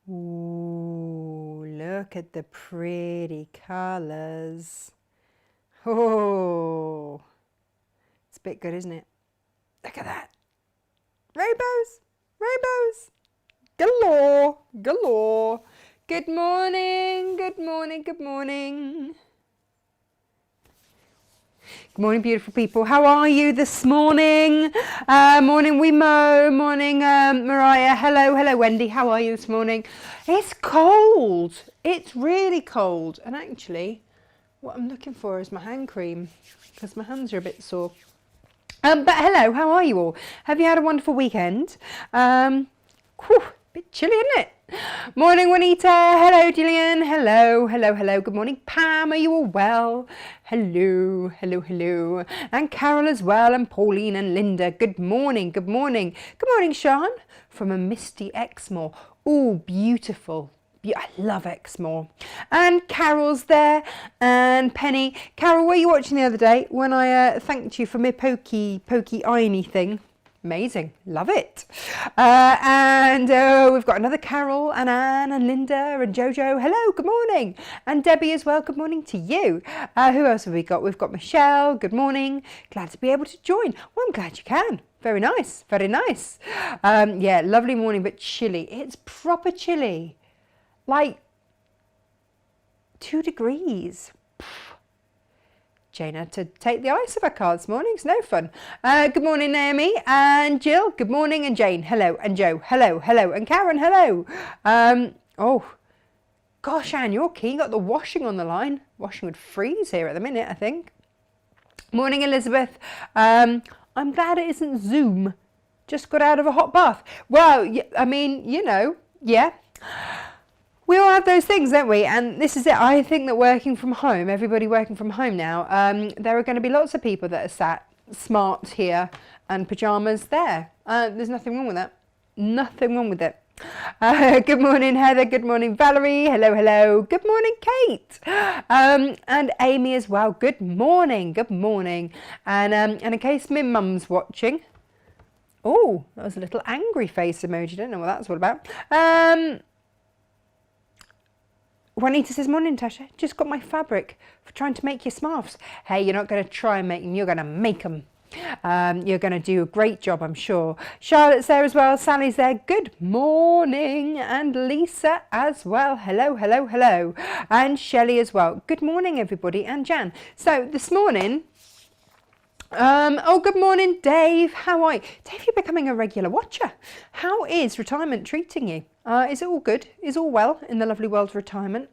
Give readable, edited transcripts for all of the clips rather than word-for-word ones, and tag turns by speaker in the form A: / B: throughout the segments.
A: Ooh, look at the pretty colours. Oh, it's a bit good, isn't it? Look at that. Rainbows, rainbows, galore, galore. Good morning, good morning, good morning. Good morning, beautiful people. How are you this morning? Morning, Wemo. Morning, Mariah. Hello, hello, Wendy. How are you this morning? It's cold. It's really cold. And actually, what I'm looking for is my hand cream because my hands are a bit sore. But hello, how are you all? Have you had a wonderful weekend? Bit chilly, isn't it? Morning, Juanita. Hello, Gillian. Hello, hello, hello. Good morning, Pam. Are you all well? Hello, hello, hello. And Carol as well, and Pauline and Linda. Good morning, good morning. Good morning, Sean, from a misty Exmoor. Oh, beautiful. I love Exmoor. And Carol's there, and Penny. Carol, were you watching the other day when I thanked you for my pokey irony thing? Amazing, love it. And we've got another Carol and Anne and Linda and Jojo. Hello, good morning. And Debbie as well, good morning to you. Who else have we got? We've got Michelle, good morning. Glad to be able to join. Well, I'm glad you can. Very nice, very nice. Yeah, lovely morning, but chilly. It's proper chilly. Like 2 degrees. Jane had to take the ice off her car this morning. It's no fun. Good morning, Naomi and Jill. Good morning, and Jane. Hello, and Joe. Hello, hello, and Karen. Hello. Oh, gosh, Anne, you're keen. You got the washing on the line. Washing would freeze here at the minute, I think. Morning, Elizabeth. I'm glad it isn't Zoom. Just got out of a hot bath. Well, I mean, you know, yeah. We all have those things, don't we? And this is it. I think that working from home, everybody working from home now, there are going to be lots of people that are sat smart here and pyjamas there. There's nothing wrong with that. Nothing wrong with it. Good morning, Heather. Good morning, Valerie. Hello, hello. Good morning, Kate. And Amy as well. Good morning. Good morning. And in case my mum's watching. Oh, that was a little angry face emoji. Don't know what that's all about. Juanita says, morning, Natasha. Just got my fabric for trying to make your scarves. Hey, you're not going to try and make them. You're going to make them. You're going to do a great job, I'm sure. Charlotte's there as well. Sally's there. Good morning. And Lisa as well. Hello, hello, hello. And Shelley as well. Good morning, everybody. And Jan. So this morning... oh, good morning, Dave. How are you? Dave, you're becoming a regular watcher. How is retirement treating you? Is it all good? Is all well in the lovely world of retirement?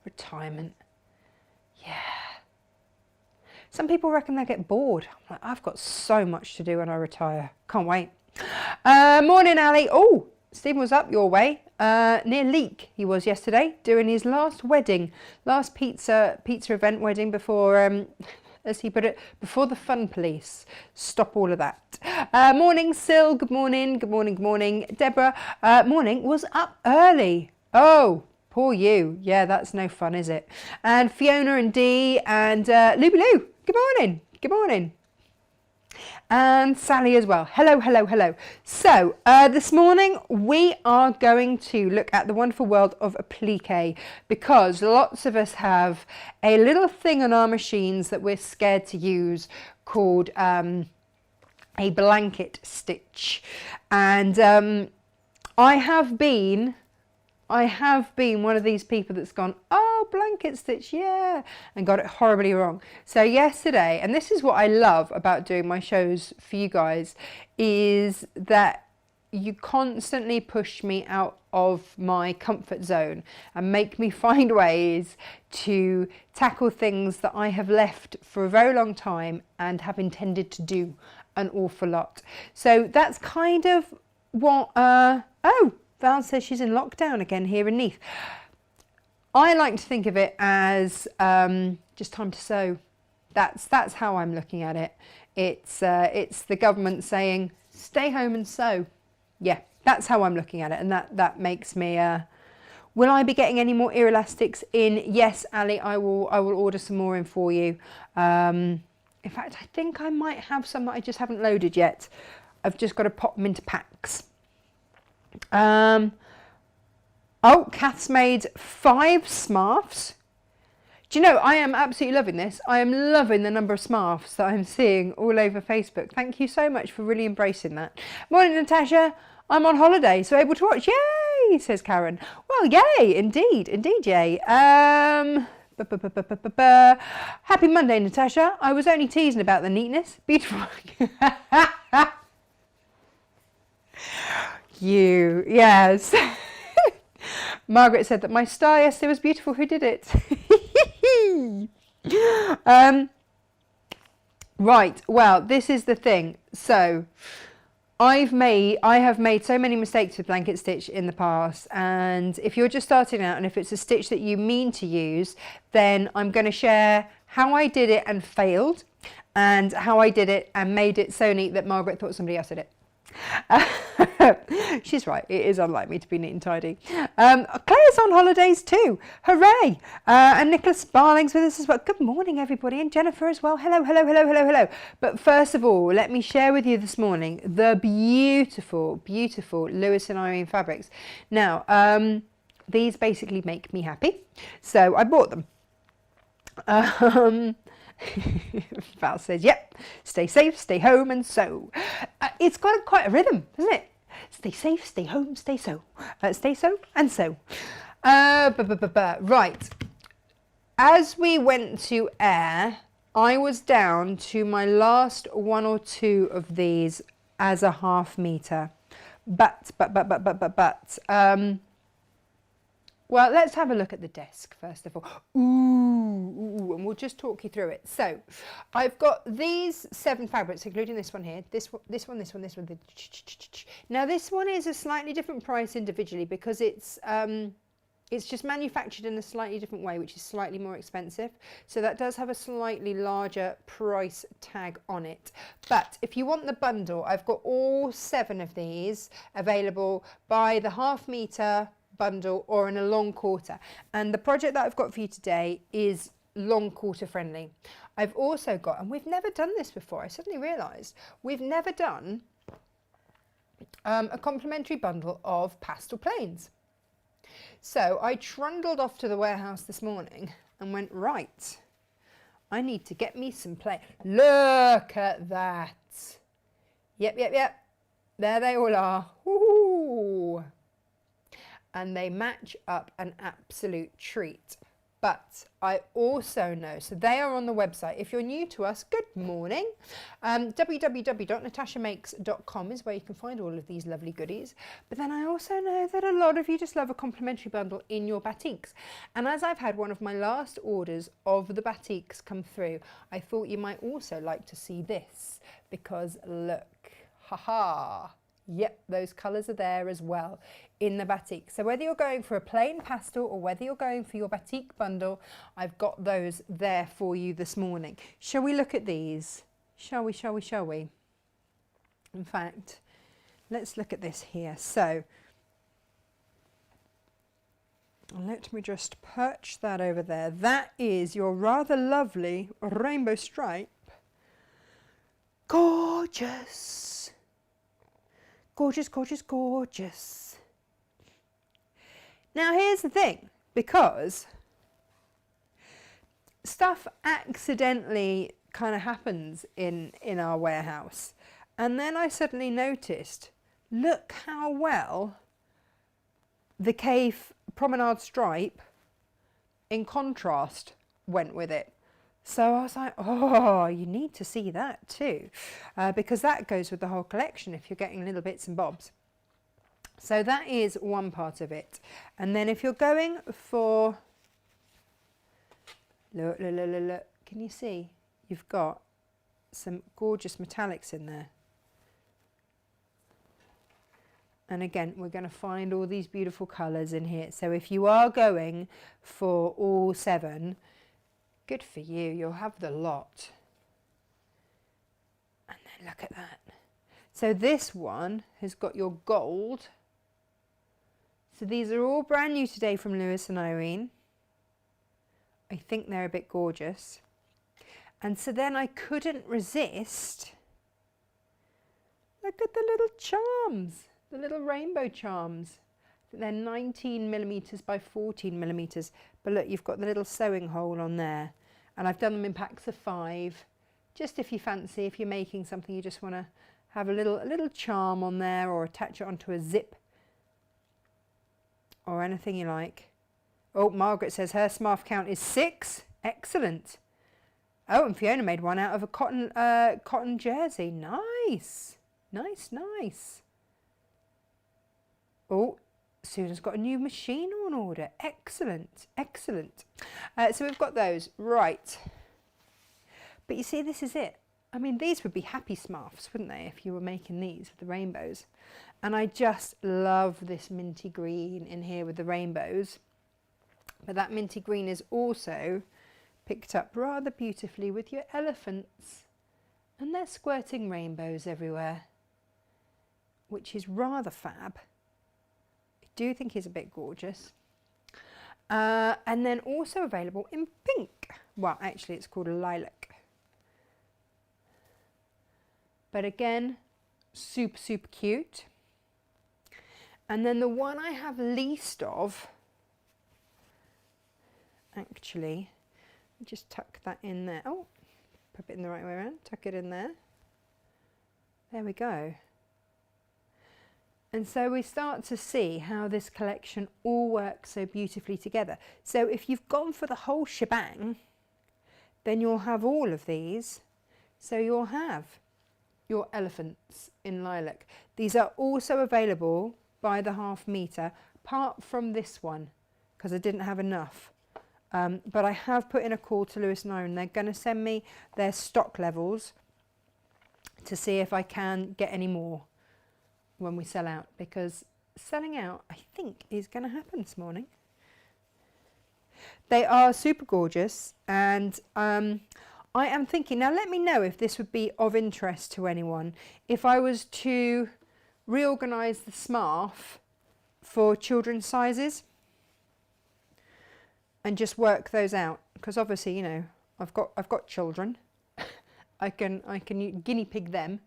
A: Retirement. Yeah. Some people reckon they get bored. I'm like, I've got so much to do when I retire. Can't wait. Morning, Ali. Oh, Stephen was up your way. Near Leek he was yesterday, doing his last wedding, last pizza event wedding before... as he put it, before the fun police stop all of that. Morning, Sil. Good morning. Good morning. Good morning. Deborah. Morning. Was up early. Oh, poor you. Yeah, that's no fun, is it? And Fiona and Dee and Luby Lou. Good morning. Good morning. And Sally as well. Hello, hello, hello. So this morning we are going to look at the wonderful world of applique, because lots of us have a little thing on our machines that we're scared to use called a blanket stitch. And I have been one of these people that's gone, oh, blanket stitch, yeah, and got it horribly wrong. So yesterday, and this is what I love about doing my shows for you guys, is that you constantly push me out of my comfort zone and make me find ways to tackle things that I have left for a very long time and have intended to do an awful lot. So that's kind of what, oh, Val says she's in lockdown again here in Neath. I like to think of it as just time to sew. That's how I'm looking at it. It's the government saying, stay home and sew. Yeah, that's how I'm looking at it. And that makes me... will I be getting any more ear elastics in? Yes, Ali, I will order some more in for you. In fact, I think I might have some that I just haven't loaded yet. I've just got to pop them into packs. Oh, Kath's made 5 smarfs. Do you know, I am absolutely loving this. I am loving the number of smarfs that I'm seeing all over Facebook. Thank you so much for really embracing that. Morning, Natasha. I'm on holiday, so able to watch. Yay, says Karen. Well, yay, indeed, yay. Happy Monday, Natasha. I was only teasing about the neatness. Beautiful. You, yes. Margaret said that my style yesterday was beautiful. Who did it? Right, well, this is the thing. So I have made so many mistakes with blanket stitch in the past, and if you're just starting out and if it's a stitch that you mean to use, then I'm going to share how I did it and failed, and how I did it and made it so neat that Margaret thought somebody else did it. She's right, it is unlike me to be neat and tidy. Claire's on holidays too, hooray! And Nicholas Sparling's with us as well. Good morning everybody, and Jennifer as well. Hello. But first of all, let me share with you this morning the beautiful Lewis and Irene fabrics. Now, these basically make me happy, so I bought them. Val says, yep, stay safe, stay home and sew. It's got quite a rhythm, isn't it? Stay safe, stay home, stay sew. Stay sew and sew. Right. As we went to air, I was down to my last 1 or 2 of these as a ½ meter. But, well, let's have a look at the desk first of all. Ooh, and we'll just talk you through it. So, I've got these 7 fabrics, including this one here, this one. Now, this one is a slightly different price individually because it's just manufactured in a slightly different way, which is slightly more expensive. So that does have a slightly larger price tag on it. But if you want the bundle, I've got all 7 of these available by the ½ meter bundle or in a long quarter, and the project that I've got for you today is long quarter friendly. I've also got, and we've never done this before, I suddenly realised we've never done a complimentary bundle of pastel plains. So I trundled off to the warehouse this morning and went, right, I need to get me some plain. Look at that. Yep, there they all are. Woo-hoo. And they match up an absolute treat. But I also know, so they are on the website. If you're new to us, good morning. www.natashamakes.com is where you can find all of these lovely goodies. But then I also know that a lot of you just love a complimentary bundle in your batiks. And as I've had one of my last orders of the batiks come through, I thought you might also like to see this, because look, haha. Yep, those colours are there as well in the batik. So whether you're going for a plain pastel or whether you're going for your batik bundle, I've got those there for you this morning. Shall we look at these? Shall we? In fact, let's look at this here. So let me just perch that over there. That is your rather lovely rainbow stripe. Gorgeous. Gorgeous. Now here's the thing, because stuff accidentally kind of happens in our warehouse, and then I suddenly noticed, look how well the cave promenade stripe in contrast went with it. So I was like, oh, you need to see that too, because that goes with the whole collection if you're getting little bits and bobs. So that is one part of it. And then if you're going for, look, can you see? You've got some gorgeous metallics in there. And again, we're going to find all these beautiful colours in here. So if you are going for all 7, good for you, you'll have the lot. And then look at that. So this one has got your gold. So these are all brand new today from Lewis and Irene. I think they're a bit gorgeous. And so then I couldn't resist. Look at the little charms. the little rainbow charms. They're 19 millimeters by 14 millimeters. But look, you've got the little sewing hole on there. And I've done them in packs of 5. Just if you fancy, if you're making something, you just want to have a little charm on there, or attach it onto a zip or anything you like. Oh, Margaret says her scarf count is 6. Excellent. Oh, and Fiona made one out of a cotton jersey. Nice. Nice, nice. Oh, Susan's got a new machine on order. Excellent, excellent. So we've got those. Right. But you see, this is it. I mean, these would be happy smarts, wouldn't they, if you were making these with the rainbows. And I just love this minty green in here with the rainbows. But that minty green is also picked up rather beautifully with your elephants. And they're squirting rainbows everywhere, which is rather fab. I do think he's a bit gorgeous. And then also available in pink. Well, actually it's called a lilac. But again, super, super cute. And then the one I have least of, actually, just tuck that in there. Oh, put it in the right way around, tuck it in there. There we go. And so we start to see how this collection all works so beautifully together. So if you've gone for the whole shebang, then you'll have all of these. So you'll have your elephants in lilac. These are also available by the ½ metre, apart from this one, because I didn't have enough. But I have put in a call to Lewis and Irene. They're going to send me their stock levels to see if I can get any more when we sell out, because selling out, I think, is going to happen this morning. They are super gorgeous, and I am thinking, now let me know if this would be of interest to anyone, if I was to reorganise the scarf for children's sizes and just work those out, because obviously, you know, I've got children. I can guinea pig them.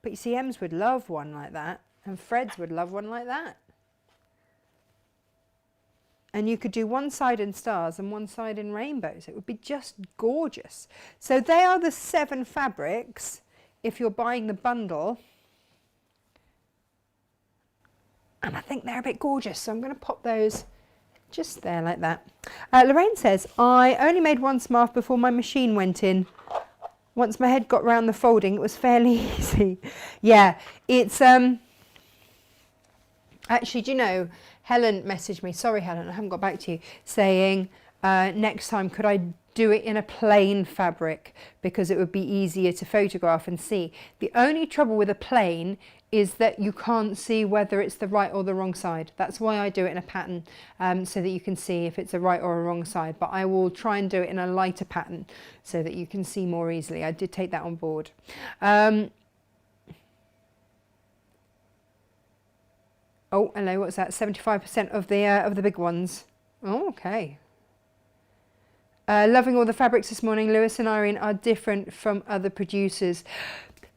A: But you see, Ems would love one like that, and Fred's would love one like that. And you could do one side in stars and one side in rainbows. It would be just gorgeous. So they are the 7 fabrics if you're buying the bundle. And I think they're a bit gorgeous, so I'm going to pop those just there like that. Lorraine says, I only made one scarf before my machine went in. Once my head got round the folding, it was fairly easy. Yeah, it's actually, do you know, Helen messaged me, sorry Helen, I haven't got back to you, saying next time could I do it in a plain fabric because it would be easier to photograph and see. The only trouble with a plain is that you can't see whether it's the right or the wrong side. That's why I do it in a pattern, so that you can see if it's a right or a wrong side. But I will try and do it in a lighter pattern so that you can see more easily. I did take that on board. Oh, hello, what's that? 75% of the big ones. Oh, okay. Loving all the fabrics this morning. Lewis and Irene are different from other producers.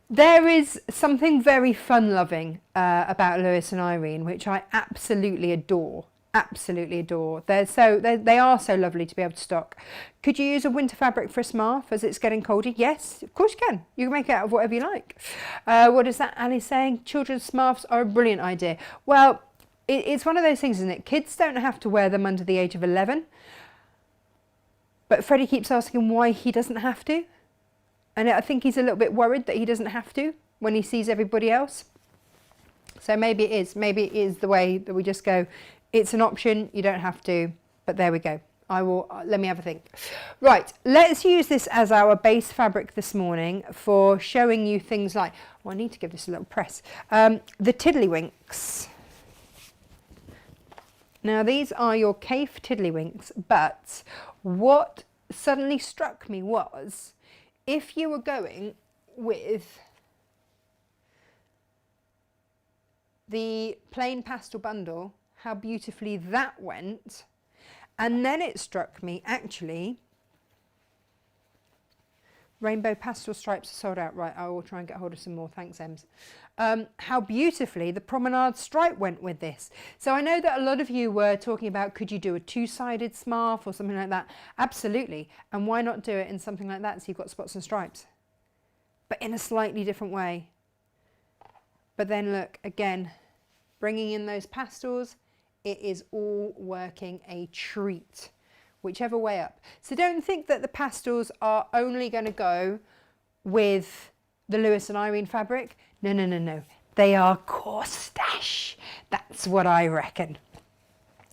A: There is something very fun-loving about Lewis and Irene, which I absolutely adore. Absolutely adore. They are so lovely to be able to stock. Could you use a winter fabric for a scarf as it's getting colder? Yes, of course you can. You can make it out of whatever you like. What is that Ali saying? Children's scarves are a brilliant idea. Well, it's one of those things, isn't it? Kids don't have to wear them under the age of 11. But Freddie keeps asking why he doesn't have to. And I think he's a little bit worried that he doesn't have to when he sees everybody else. So maybe it is. Maybe it is the way that we just go, it's an option, you don't have to. But there we go. Let me have a think. Right, let's use this as our base fabric this morning for showing you things like, well, I need to give this a little press. The tiddlywinks. Now these are your Kaffe tiddlywinks, but what suddenly struck me was, if you were going with the plain pastel bundle, how beautifully that went. And then it struck me, actually, Rainbow pastel stripes are sold out. Right, I will try and get hold of some more. Thanks, Ems. How beautifully the promenade stripe went with this. So I know that a lot of you were talking about, could you do a two-sided smarf or something like that? Absolutely. And why not do it in something like that so you've got spots and stripes, but in a slightly different way. But then look, again, bringing in those pastels, it is all working a treat, whichever way up. So don't think that the pastels are only going to go with the Lewis and Irene fabric. No, no, no, no. They are core stash. That's what I reckon.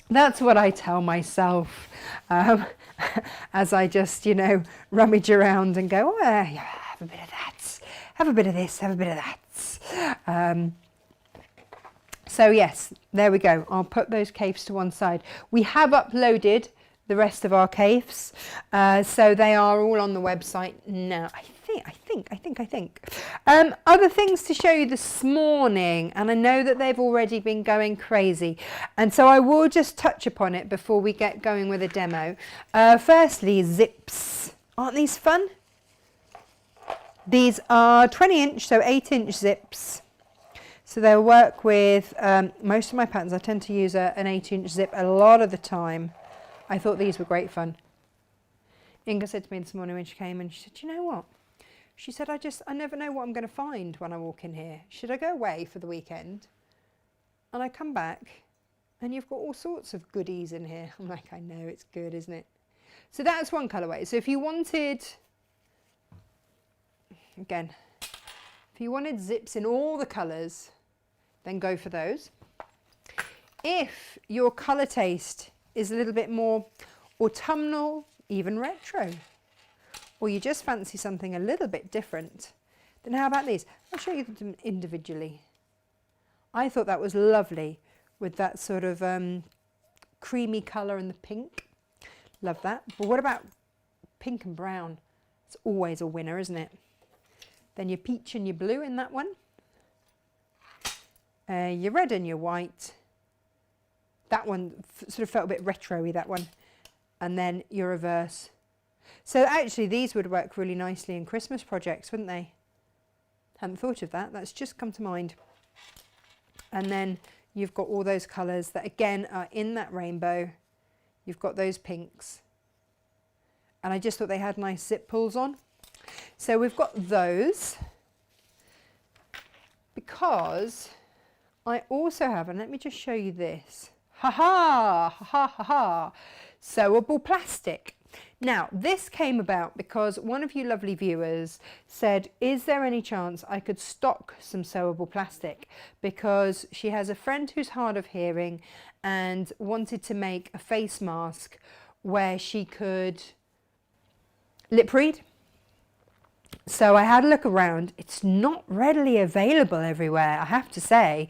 A: That's what I tell myself as I just, you know, rummage around and go, oh, yeah, have a bit of that, have a bit of this, have a bit of that. So yes, there we go. I'll put those caves to one side. We have uploaded the rest of our caves, so they are all on the website now. I think. Other things to show you this morning, and I know that they've already been going crazy, and so I will just touch upon it before we get going with a demo. Firstly, zips. Aren't these fun? These are 20-inch, so 8-inch zips. So they'll work with most of my patterns. I tend to use an 8-inch zip a lot of the time. I thought these were great fun. Inga said to me this morning when she came, and she said, you know what? She said, I never know what I'm going to find when I walk in here. Should I go away for the weekend? And I come back and you've got all sorts of goodies in here. I'm like, I know, it's good, isn't it? So that's one colourway. So if you wanted, again, if you wanted zips in all the colours, then go for those. If your colour taste is a little bit more autumnal, even retro, or you just fancy something a little bit different, then how about these? I'll show you them individually. I thought that was lovely with that sort of creamy colour and the pink. Love that. But what about pink and brown? It's always a winner, isn't it? Then your peach and your blue in that one. Your red and your white. That one sort of felt a bit retro-y, that one. And then your reverse. So actually these would work really nicely in Christmas projects, wouldn't they? Hadn't thought of that. That's just come to mind. And then you've got all those colours that again are in that rainbow. You've got those pinks. And I just thought they had nice zip pulls on. So we've got those. Because I also have, and let me just show you this. Ha ha, ha ha ha, sewable plastic. Now, this came about because one of you lovely viewers said, is there any chance I could stock some sewable plastic? Because she has a friend who's hard of hearing and wanted to make a face mask where she could lip read. So I had a look around. It's not readily available everywhere, I have to say,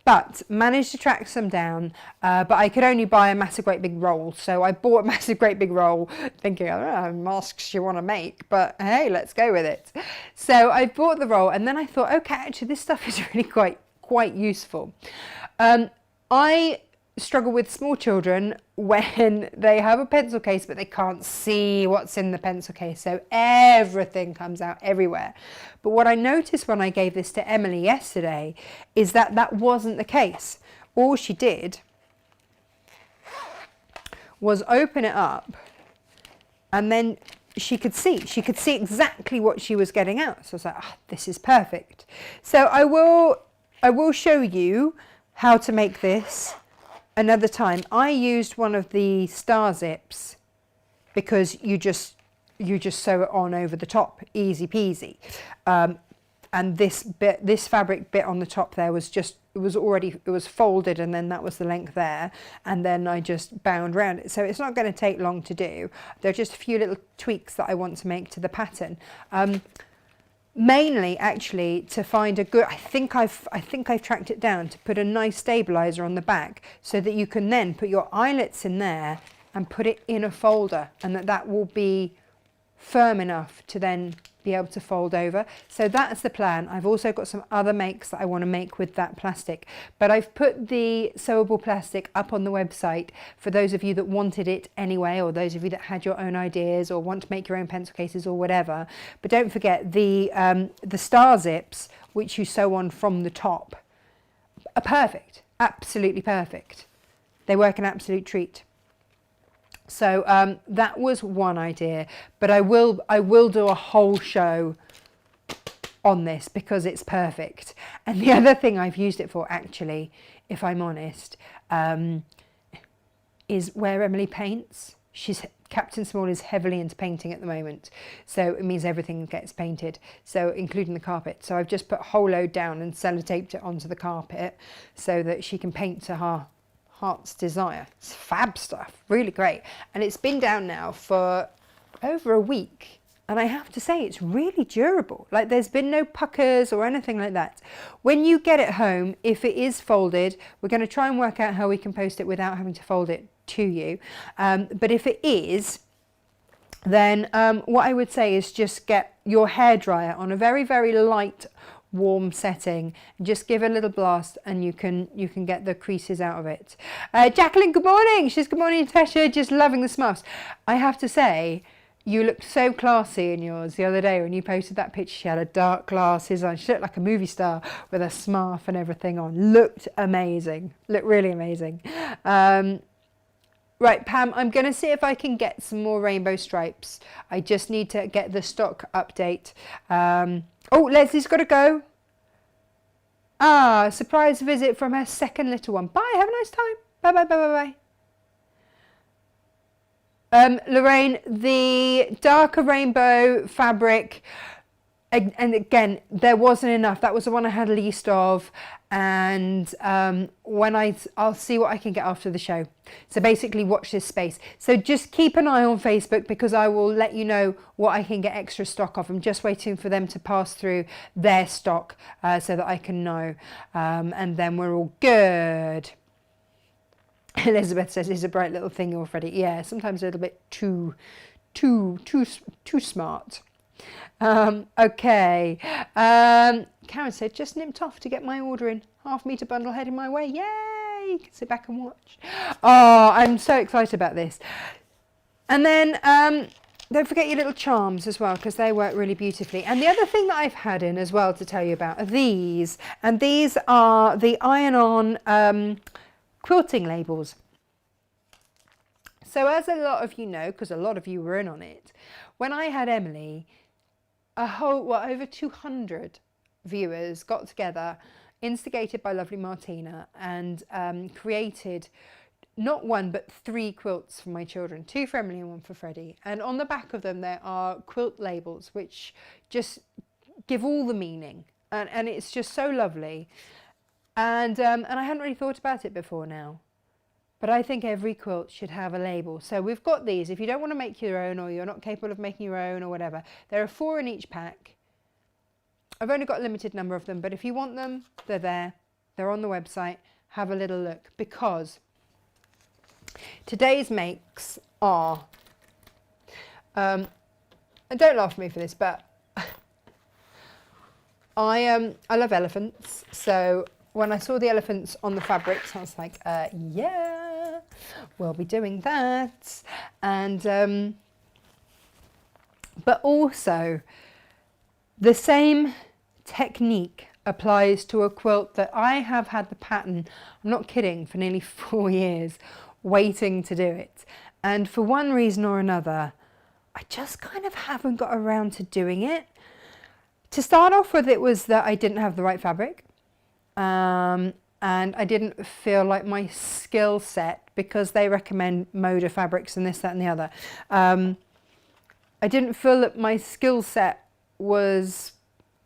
A: but managed to track some down. But I could only buy a massive great big roll. So I bought a massive great big roll thinking, I don't know how many masks you want to make, but hey, let's go with it. So I bought the roll and then I thought, okay, actually this stuff is really quite useful. I struggle with small children when they have a pencil case but they can't see what's in the pencil case, so everything comes out everywhere. But what I noticed when I gave this to Emily yesterday is that that wasn't the case. All she did was open it up and then she could see exactly what she was getting out. So I was like, oh, this is perfect. So I will show you how to make this another time. I used one of the star zips because you just sew it on over the top, easy peasy. And this fabric bit on the top there was it was folded, and then that was the length there, and then I just bound around it. So it's not going to take long to do. There are just a few little tweaks that I want to make to the pattern. Mainly actually to find a good, I think I've tracked it down to put a nice stabilizer on the back so that you can then put your eyelets in there and put it in a folder, and that will be firm enough to then be able to fold over. So that's the plan. I've also got some other makes that I want to make with that plastic, but I've put the sewable plastic up on the website for those of you that wanted it anyway, or those of you that had your own ideas or want to make your own pencil cases or whatever. But don't forget the star zips, which you sew on from the top, are perfect, absolutely perfect. They work an absolute treat. So that was one idea, but I will do a whole show on this because it's perfect. And the other thing I've used it for, actually, if I'm honest, is where Emily paints. Captain Small is heavily into painting at the moment, so it means everything gets painted, so including the carpet. So I've just put a whole load down and sellotaped it onto the carpet so that she can paint to her heart's desire. It's fab stuff, really great. And it's been down now for over a week, and I have to say it's really durable. Like, there's been no puckers or anything like that. When you get it home, if it is folded, we're going to try and work out how we can post it without having to fold it to you, but if it is, then what I would say is just get your hairdryer on a very, very light warm setting and just give it a little blast, and you can get the creases out of it. Jacqueline, good morning. She's good morning, Natasha, just loving the smurfs. I have to say, you looked so classy in yours the other day when you posted that picture. She had a dark glasses on. She looked like a movie star with a scarf and everything on. Looked amazing. Looked really amazing. Right, Pam, I'm going to see if I can get some more rainbow stripes. I just need to get the stock update. Oh, Leslie's got to go. Ah, surprise visit from her second little one. Bye, have a nice time. Bye, bye, bye, bye, bye. Lorraine, the darker rainbow fabric, and again, there wasn't enough. That was the one I had least of, and when I'll see what I can get after the show. So basically, watch this space. So just keep an eye on Facebook, because I will let you know what I can get extra stock of. I'm just waiting for them to pass through their stock so that I can know, and then we're all good. Elizabeth says it's a bright little thing already. Yeah, sometimes a little bit too smart. Okay. Karen said, just nipped off to get my order in. Half metre bundle heading my way. Yay! You can sit back and watch. Oh, I'm so excited about this. And then don't forget your little charms as well, because they work really beautifully. And the other thing that I've had in as well to tell you about are these. And these are the iron-on quilting labels. So as a lot of you know, because a lot of you were in on it, when I had Emily, over 200 viewers got together, instigated by lovely Martina, and created not one but 3 quilts for my children, 2 for Emily and 1 for Freddie. And on the back of them there are quilt labels which just give all the meaning, and it's just so lovely. And I hadn't really thought about it before now, but I think every quilt should have a label. So we've got these. If you don't want to make your own, or you're not capable of making your own or whatever, there are 4 in each pack. I've only got a limited number of them, but if you want them, they're there. They're on the website. Have a little look, because today's makes are, and don't laugh at me for this, but I love elephants. So when I saw the elephants on the fabrics, I was like, yeah, we'll be doing that. And but also the same technique applies to a quilt that I have had the pattern, I'm not kidding, for nearly 4 years, waiting to do it. And for one reason or another, I just kind of haven't got around to doing it. To start off with, it was that I didn't have the right fabric. And I didn't feel like my skill set, because they recommend Moda fabrics and this, that and the other. I didn't feel that my skill set was,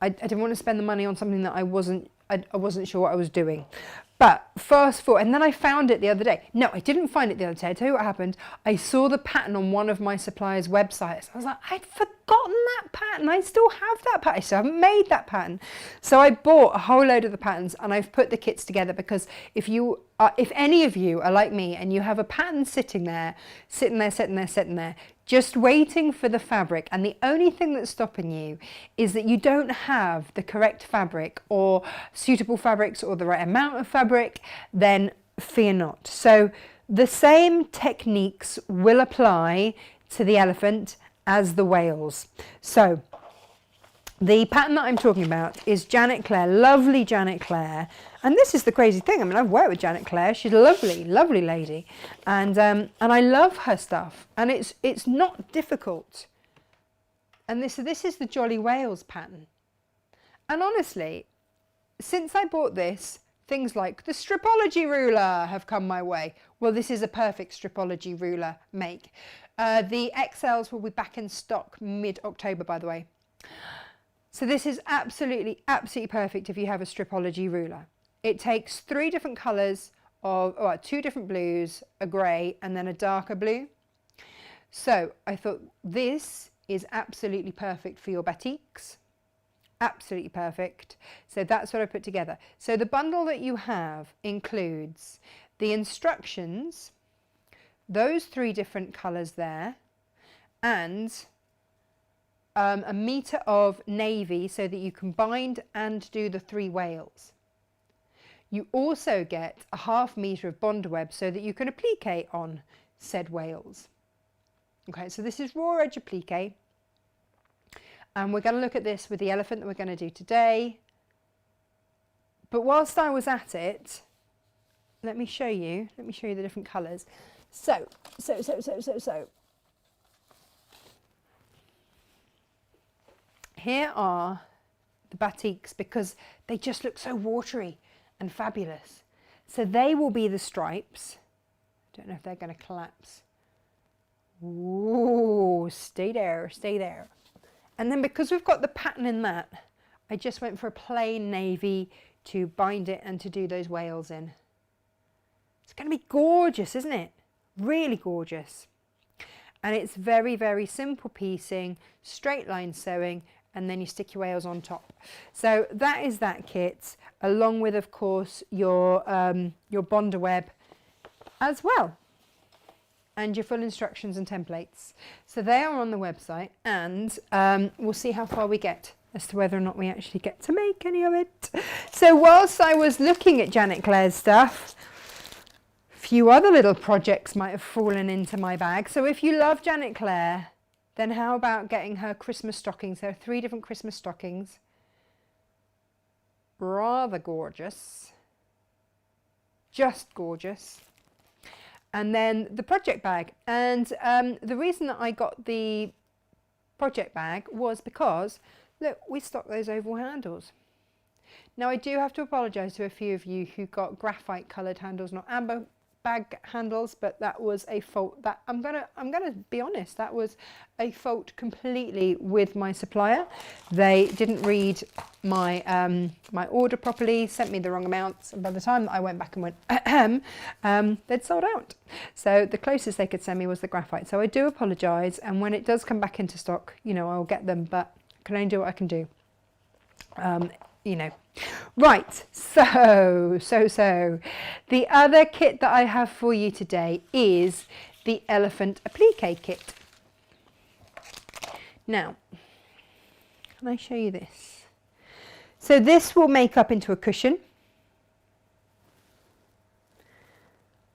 A: I didn't want to spend the money on something that I wasn't sure what I was doing. But fast forward, and then I found it the other day. No, I didn't find it the other day. I'll tell you what happened. I saw the pattern on one of my suppliers' websites. I was like, I'd forgotten that pattern. I still have that pattern. I still haven't made that pattern. So I bought a whole load of the patterns, and I've put the kits together, because if you if any of you are like me and you have a pattern sitting there, just waiting for the fabric, and the only thing that's stopping you is that you don't have the correct fabric or suitable fabrics or the right amount of fabric, then fear not. So the same techniques will apply to the elephant as the whales. So the pattern that I'm talking about is Janet Clare, lovely Janet Clare. And this is the crazy thing. I mean, I've worked with Janet Clare. She's a lovely, lovely lady. And I love her stuff. And it's not difficult. And this is the Jolly Whales pattern. And honestly, since I bought this, things like the Stripology ruler have come my way. Well, this is a perfect Stripology ruler make. The XLs will be back in stock mid-October, by the way. So this is absolutely, absolutely perfect if you have a Stripology ruler. It takes 3 different colours of, 2 different blues, a grey and then a darker blue. So I thought this is absolutely perfect for your batiks. Absolutely perfect. So that's what I put together. So the bundle that you have includes the instructions, those 3 different colours there, and a metre of navy so that you can bind and do the 3 whales. You also get a ½ metre of bond web so that you can applique on said whales. Okay, so this is raw edge applique. And we're going to look at this with the elephant that we're going to do today. But whilst I was at it, let me show you the different colours. So. Here are the batiks because they just look so watery and fabulous. So they will be the stripes. Don't know if they're going to collapse. Ooh, stay there, stay there. And then because we've got the pattern in that, I just went for a plain navy to bind it and to do those whales in. It's going to be gorgeous, isn't it? Really gorgeous. And it's very, very simple piecing, straight line sewing, and then you stick your whales on top. So that is that kit, along with, of course, your bonder web as well, and your full instructions and templates. So they are on the website, and we'll see how far we get as to whether or not we actually get to make any of it. So whilst I was looking at Janet Clare's stuff, a few other little projects might have fallen into my bag. So if you love Janet Clare, then how about getting her Christmas stockings? There are 3 different Christmas stockings. Rather gorgeous. Just gorgeous. And then the project bag. And the reason that I got the project bag was because, look, we stock those oval handles. Now I do have to apologise to a few of you who got graphite coloured handles, not amber bag handles, but that was a fault. That I'm gonna be honest, that was a fault completely with my supplier. They didn't read my my order properly, sent me the wrong amounts, and by the time that I went back and went they'd sold out. So the closest they could send me was the graphite. So I do apologise, and when it does come back into stock, you know, I'll get them, but I can only do what I can do. You know. Right, so the other kit that I have for you today is the elephant applique kit. Now, can I show you this? So this will make up into a cushion.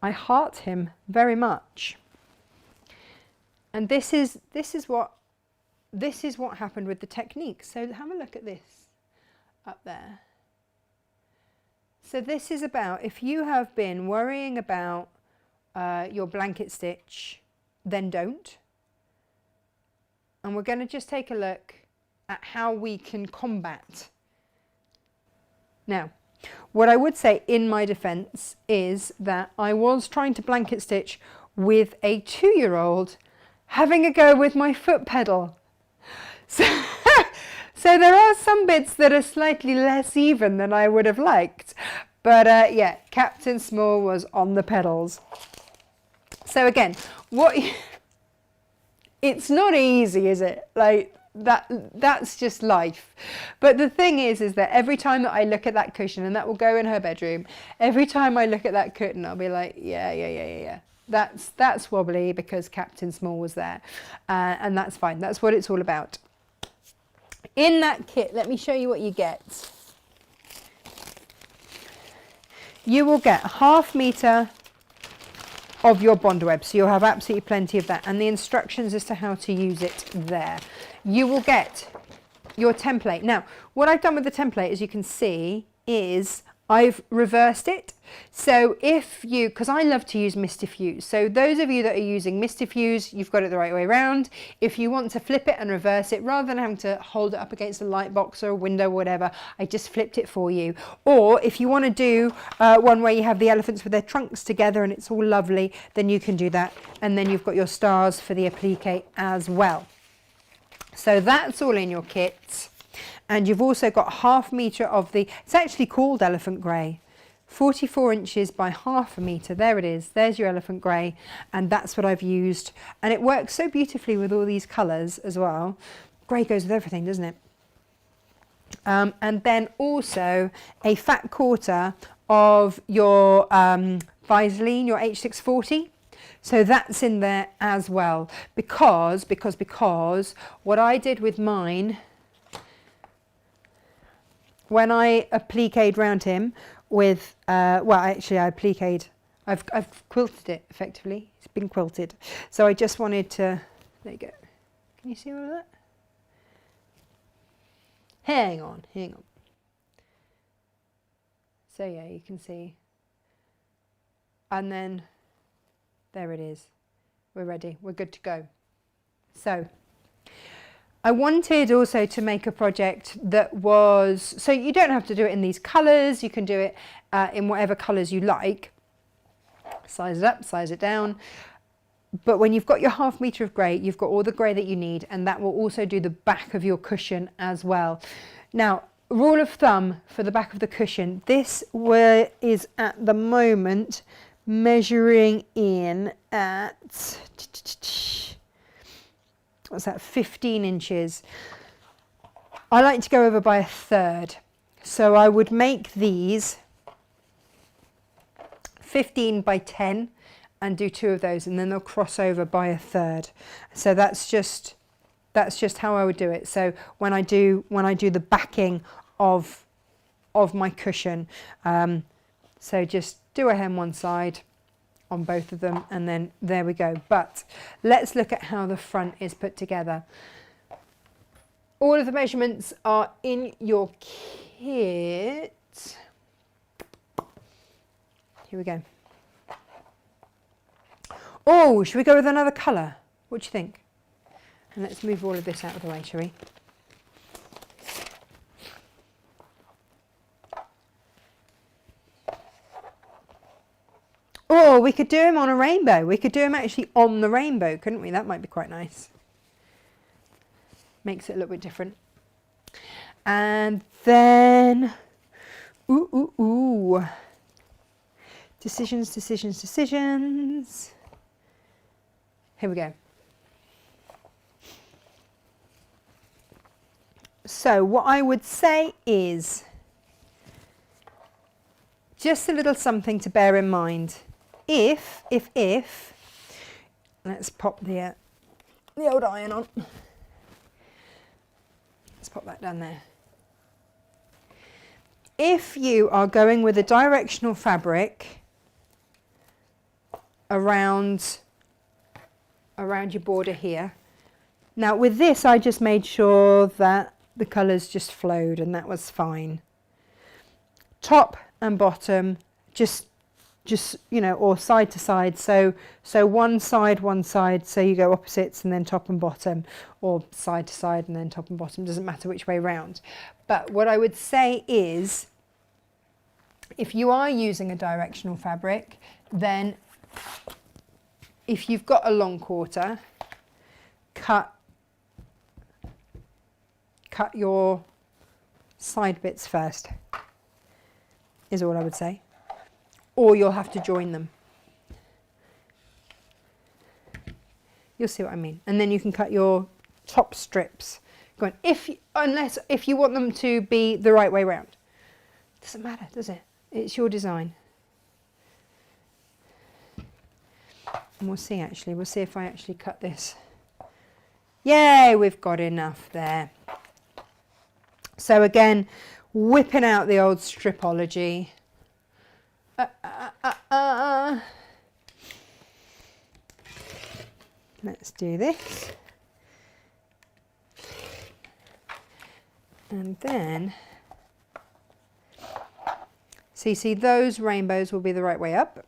A: I heart him very much. And this is what happened with the technique. So have a look at this up there. So this is about, if you have been worrying about your blanket stitch, then don't. And we're going to just take a look at how we can combat. Now, what I would say in my defense is that I was trying to blanket stitch with a 2-year-old having a go with my foot pedal. So there are some bits that are slightly less even than I would have liked. But yeah, Captain Small was on the pedals. So again, it's not easy, is it? Like, that's just life. But the thing is that every time that I look at that cushion, and that will go in her bedroom, every time I look at that curtain, I'll be like, yeah. That's wobbly because Captain Small was there, and that's fine. That's what it's all about. In that kit, let me show you what you get. You will get 1/2 metre of your bond web, so you'll have absolutely plenty of that, and the instructions as to how to use it there. You will get your template. Now, what I've done with the template, as you can see, is I've reversed it. So if you, because I love to use Mistifuse, so those of you that are using Mistifuse, you've got it the right way around. If you want to flip it and reverse it, rather than having to hold it up against a light box or a window or whatever, I just flipped it for you. Or if you want to do one where you have the elephants with their trunks together and it's all lovely, then you can do that. And then you've got your stars for the applique as well. So that's all in your kit. And you've also got 1/2 metre of the, it's actually called elephant grey, 44 inches by 1/2 metre. There it is. There's your elephant grey. And that's what I've used. And it works so beautifully with all these colours as well. Grey goes with everything, doesn't it? And then also a fat quarter of your Vaseline, your H640. So that's in there as well. Because what I did with mine, when I appliqued round him with, well, actually I appliqued, I've quilted it effectively. It's been quilted. So I just wanted to, there you go. Can you see all of that? Hang on. So yeah, you can see. And then, there it is. We're ready. We're good to go. So, I wanted also to make a project that was, so you don't have to do it in these colours, you can do it in whatever colours you like. Size it up, size it down. But when you've got your 1/2 metre of grey, you've got all the grey that you need, and that will also do the back of your cushion as well. Now, rule of thumb for the back of the cushion, this is at the moment measuring in at, what's that, 15 inches. I like to go over by 1/3. So I would make these 15 by 10 and do 2 of those, and then they'll cross over by 1/3. So that's just how I would do it. So when I do the backing of my cushion, so just do a hem one side on both of them, and then there we go. But let's look at how the front is put together. All of the measurements are in your kit. Here we go. Oh, should we go with another colour? What do you think? And let's move all of this out of the way, shall we? Oh, we could do him on a rainbow. We could do him actually on the rainbow, couldn't we? That might be quite nice. Makes it a little bit different. And then, ooh. Decisions. Here we go. So what I would say is just a little something to bear in mind. If, let's pop the old iron on. Let's pop that down there. If you are going with a directional fabric around your border here. Now with this, I just made sure that the colours just flowed, and that was fine. Top and bottom, just you know, or side to side. So one side, so you go opposites and then top and bottom, or side to side and then top and bottom. Doesn't matter which way round. But what I would say is, if you are using a directional fabric, then if you've got a long quarter, cut your side bits first, is all I would say. Or you'll have to join them. You'll see what I mean. And then you can cut your top strips Go on, if you want them to be the right way round. Doesn't matter, does it? It's your design. And we'll see actually, we'll see if I actually cut this. Yay, we've got enough there. So again, whipping out the old stripology. Let's do this. And then, so you see those rainbows will be the right way up.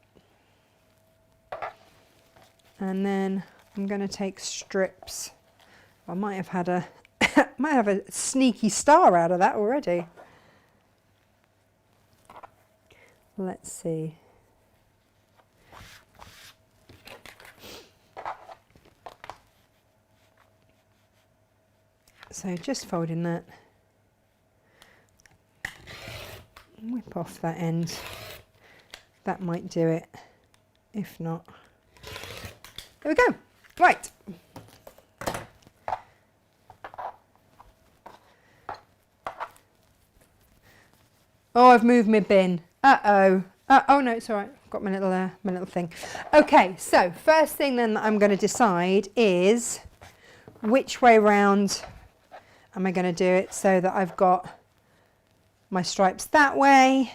A: And then I'm going to take strips. I might have had a, might have a sneaky star out of that already. Let's see. So just folding that. Whip off that end. That might do it. If not, there we go. Right. Oh, I've moved my bin. Uh-oh. Oh no, it's all right. I've got my little thing. Okay, so first thing then that I'm going to decide is which way round am I going to do it so that I've got my stripes that way.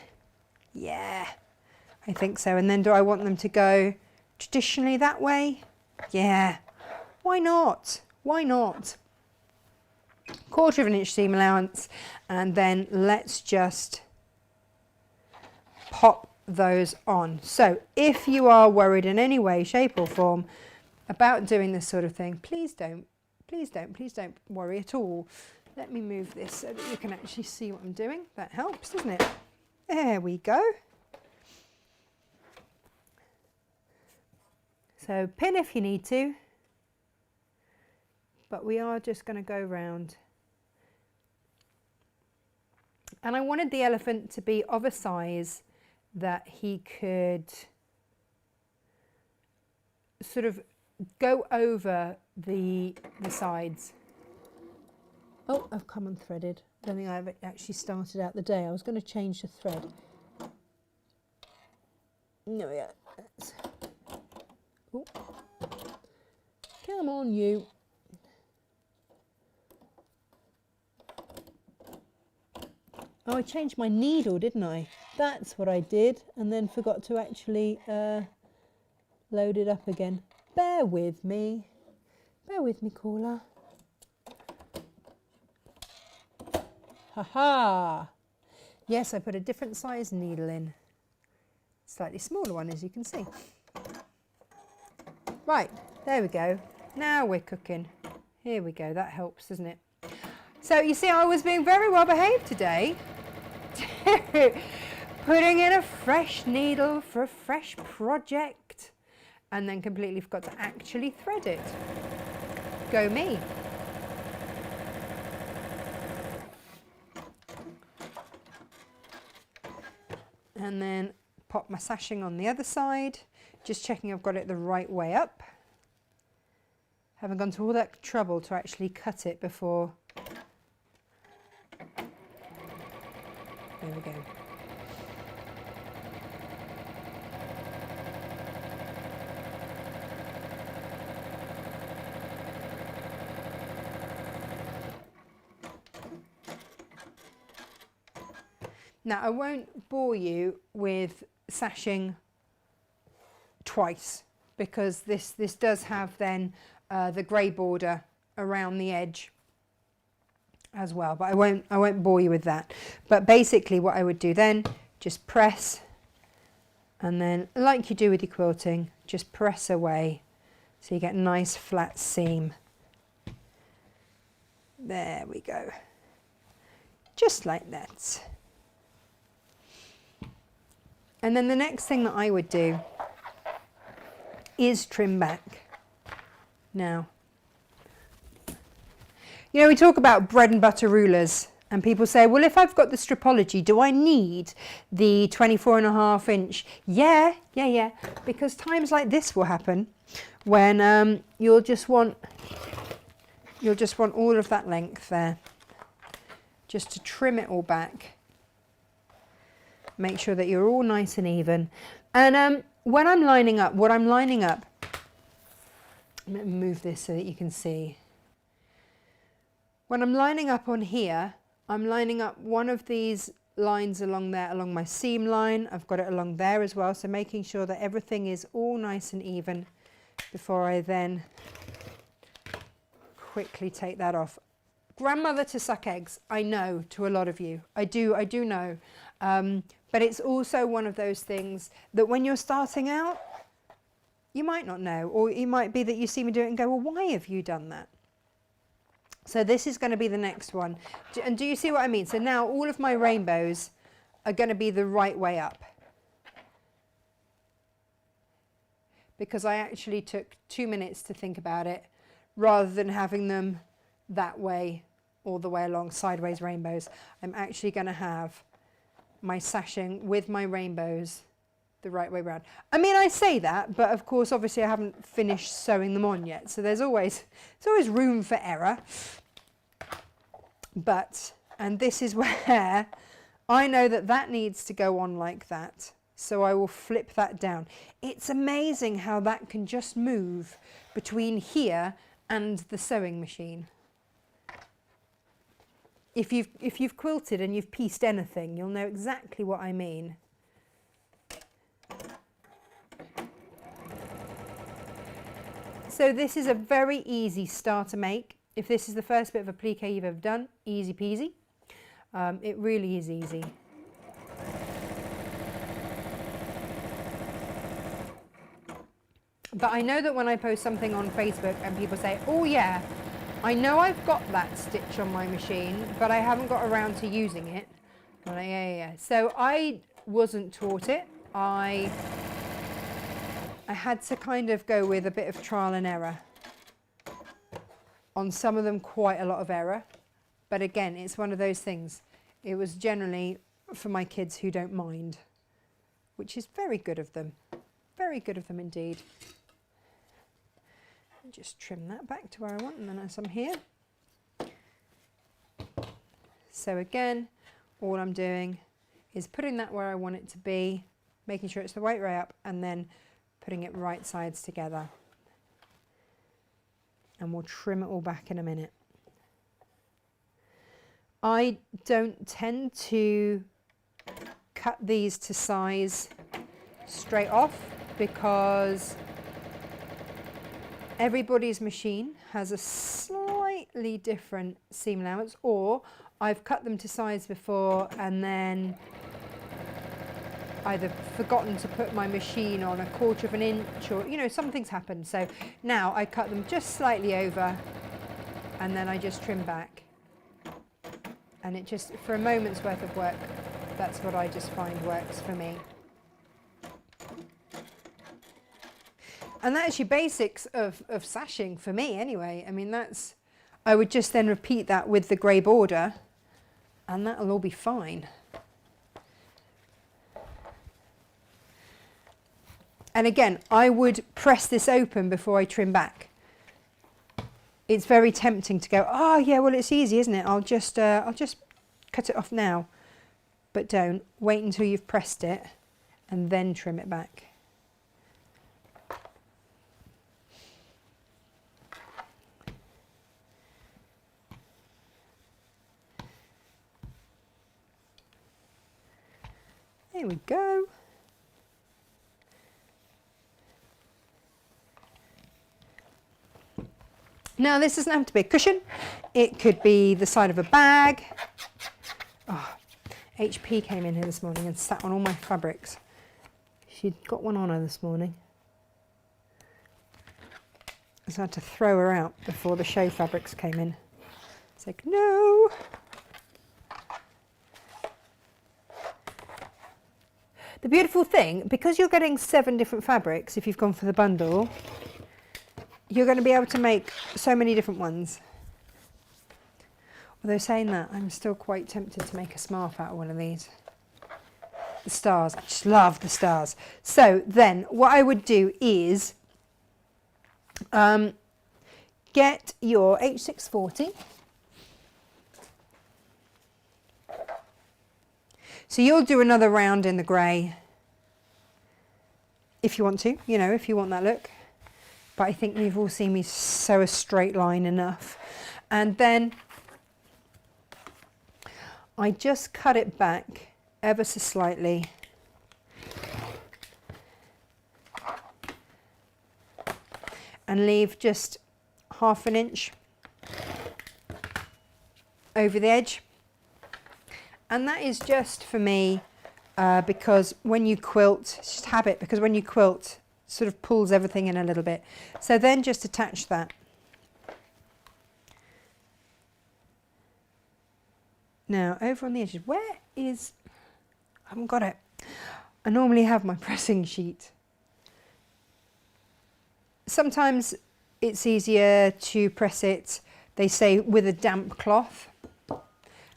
A: Yeah, I think so. And then do I want them to go traditionally that way? Yeah, why not? Why not? 1/4 of an inch seam allowance, and then let's just pop those on. So if you are worried in any way, shape or form about doing this sort of thing, please don't worry at all. Let me move this so that you can actually see what I'm doing. That helps, doesn't it? There we go. So pin if you need to, but we are just going to go round. And I wanted the elephant to be of a size that he could sort of go over the sides. Oh, I've come unthreaded. I don't think I've actually started out the day. I was going to change the thread. No, yeah. Oh. Come on, you. Oh, I changed my needle, didn't I? That's what I did, and then forgot to actually load it up again. Bear with me. Bear with me, caller. Ha-ha! Yes, I put a different size needle in. Slightly smaller one, as you can see. Right, there we go. Now we're cooking. Here we go. That helps, doesn't it? So you see, I was being very well behaved today. Putting in a fresh needle for a fresh project, and then completely forgot to actually thread it. Go me. And then pop my sashing on the other side, just checking I've got it the right way up. Haven't gone to all that trouble to actually cut it before. There we go. Now, I won't bore you with sashing twice, because this does have then the grey border around the edge as well, but I won't bore you with that. But basically what I would do then, just press, and then like you do with your quilting, just press away so you get a nice flat seam. There we go, just like that. And then the next thing that I would do is trim back. Now, you know, we talk about bread and butter rulers, and people say, well, if I've got the stripology, do I need the 24.5 inch? Yeah, because times like this will happen when you'll just want you'll just want all of that length there, just to trim it all back. Make sure that you're all nice and even. And when I'm lining up, what I'm lining up, I'm going to move this so that you can see. When I'm lining up on here, I'm lining up one of these lines along there, along my seam line. I've got it along there as well, so making sure that everything is all nice and even before I then quickly take that off. Grandmother to suck eggs, I know, to a lot of you. I do know. But it's also one of those things that when you're starting out, you might not know, or it might be that you see me do it and go, well, why have you done that? So this is going to be the next one. And do you see what I mean? So now all of my rainbows are going to be the right way up. Because I actually took 2 minutes to think about it, rather than having them that way all the way along, sideways rainbows. I'm actually going to have my sashing with my rainbows the right way around. I mean, I say that, but of course, obviously I haven't finished sewing them on yet. So there's always room for error. But, and this is where I know that that needs to go on like that. So I will flip that down. It's amazing how that can just move between here and the sewing machine. If you've quilted and you've pieced anything, you'll know exactly what I mean. So this is a very easy starter make. If this is the first bit of applique you've ever done, easy peasy. It really is easy. But I know that when I post something on Facebook and people say, oh yeah, I know I've got that stitch on my machine, but I haven't got around to using it. I'm like, yeah. So I wasn't taught it. I had to kind of go with a bit of trial and error. On some of them, quite a lot of error. But again, it's one of those things. It was generally for my kids who don't mind, which is very good of them. Very good of them indeed. Just trim that back to where I want, and then as I'm here. So again, all I'm doing is putting that where I want it to be, making sure it's the right way up, and then putting it right sides together. And we'll trim it all back in a minute. I don't tend to cut these to size straight off because everybody's machine has a slightly different seam allowance, or I've cut them to size before and then either forgotten to put my machine on 1/4 of an inch, or, you know, something's happened. So now I cut them just slightly over and then I just trim back. And it just, for a moment's worth of work, that's what I just find works for me. And that's your basics of sashing for me anyway. I mean, that's, I would just then repeat that with the grey border and that'll all be fine. And again, I would press this open before I trim back. It's very tempting to go, oh yeah, well it's easy, isn't it? I'll just cut it off now. But don't. Wait until you've pressed it and then trim it back. There we go. Now this doesn't have to be a cushion. It could be the side of a bag. Oh, HP came in here this morning and sat on all my fabrics. She'd got one on her this morning. So I had to throw her out before the show fabrics came in. It's like, no. The beautiful thing, because you're getting 7 different fabrics, if you've gone for the bundle, you're going to be able to make so many different ones. Although saying that, I'm still quite tempted to make a scarf out of one of these. The stars, I just love the stars. So then what I would do is get your H640. So you'll do another round in the grey if you want to, you know, if you want that look. But I think you've all seen me sew a straight line enough. And then I just cut it back ever so slightly. And leave just 1/2 inch over the edge. And that is just for me because when you quilt, it's just habit, because when you quilt, it sort of pulls everything in a little bit. So then just attach that. Now over on the edges, where is, I haven't got it. I normally have my pressing sheet. Sometimes it's easier to press it, they say, with a damp cloth.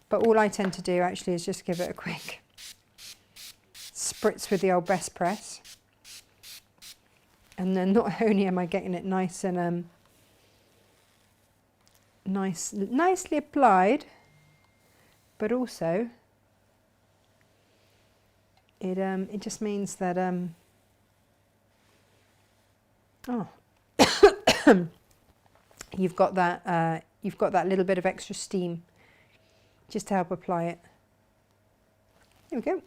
A: But all I tend to do actually is just give it a quick spritz with the old best press. And then not only am I getting it nice and nicely applied, but also it just means that you've got that little bit of extra steam just to help apply it. There we go.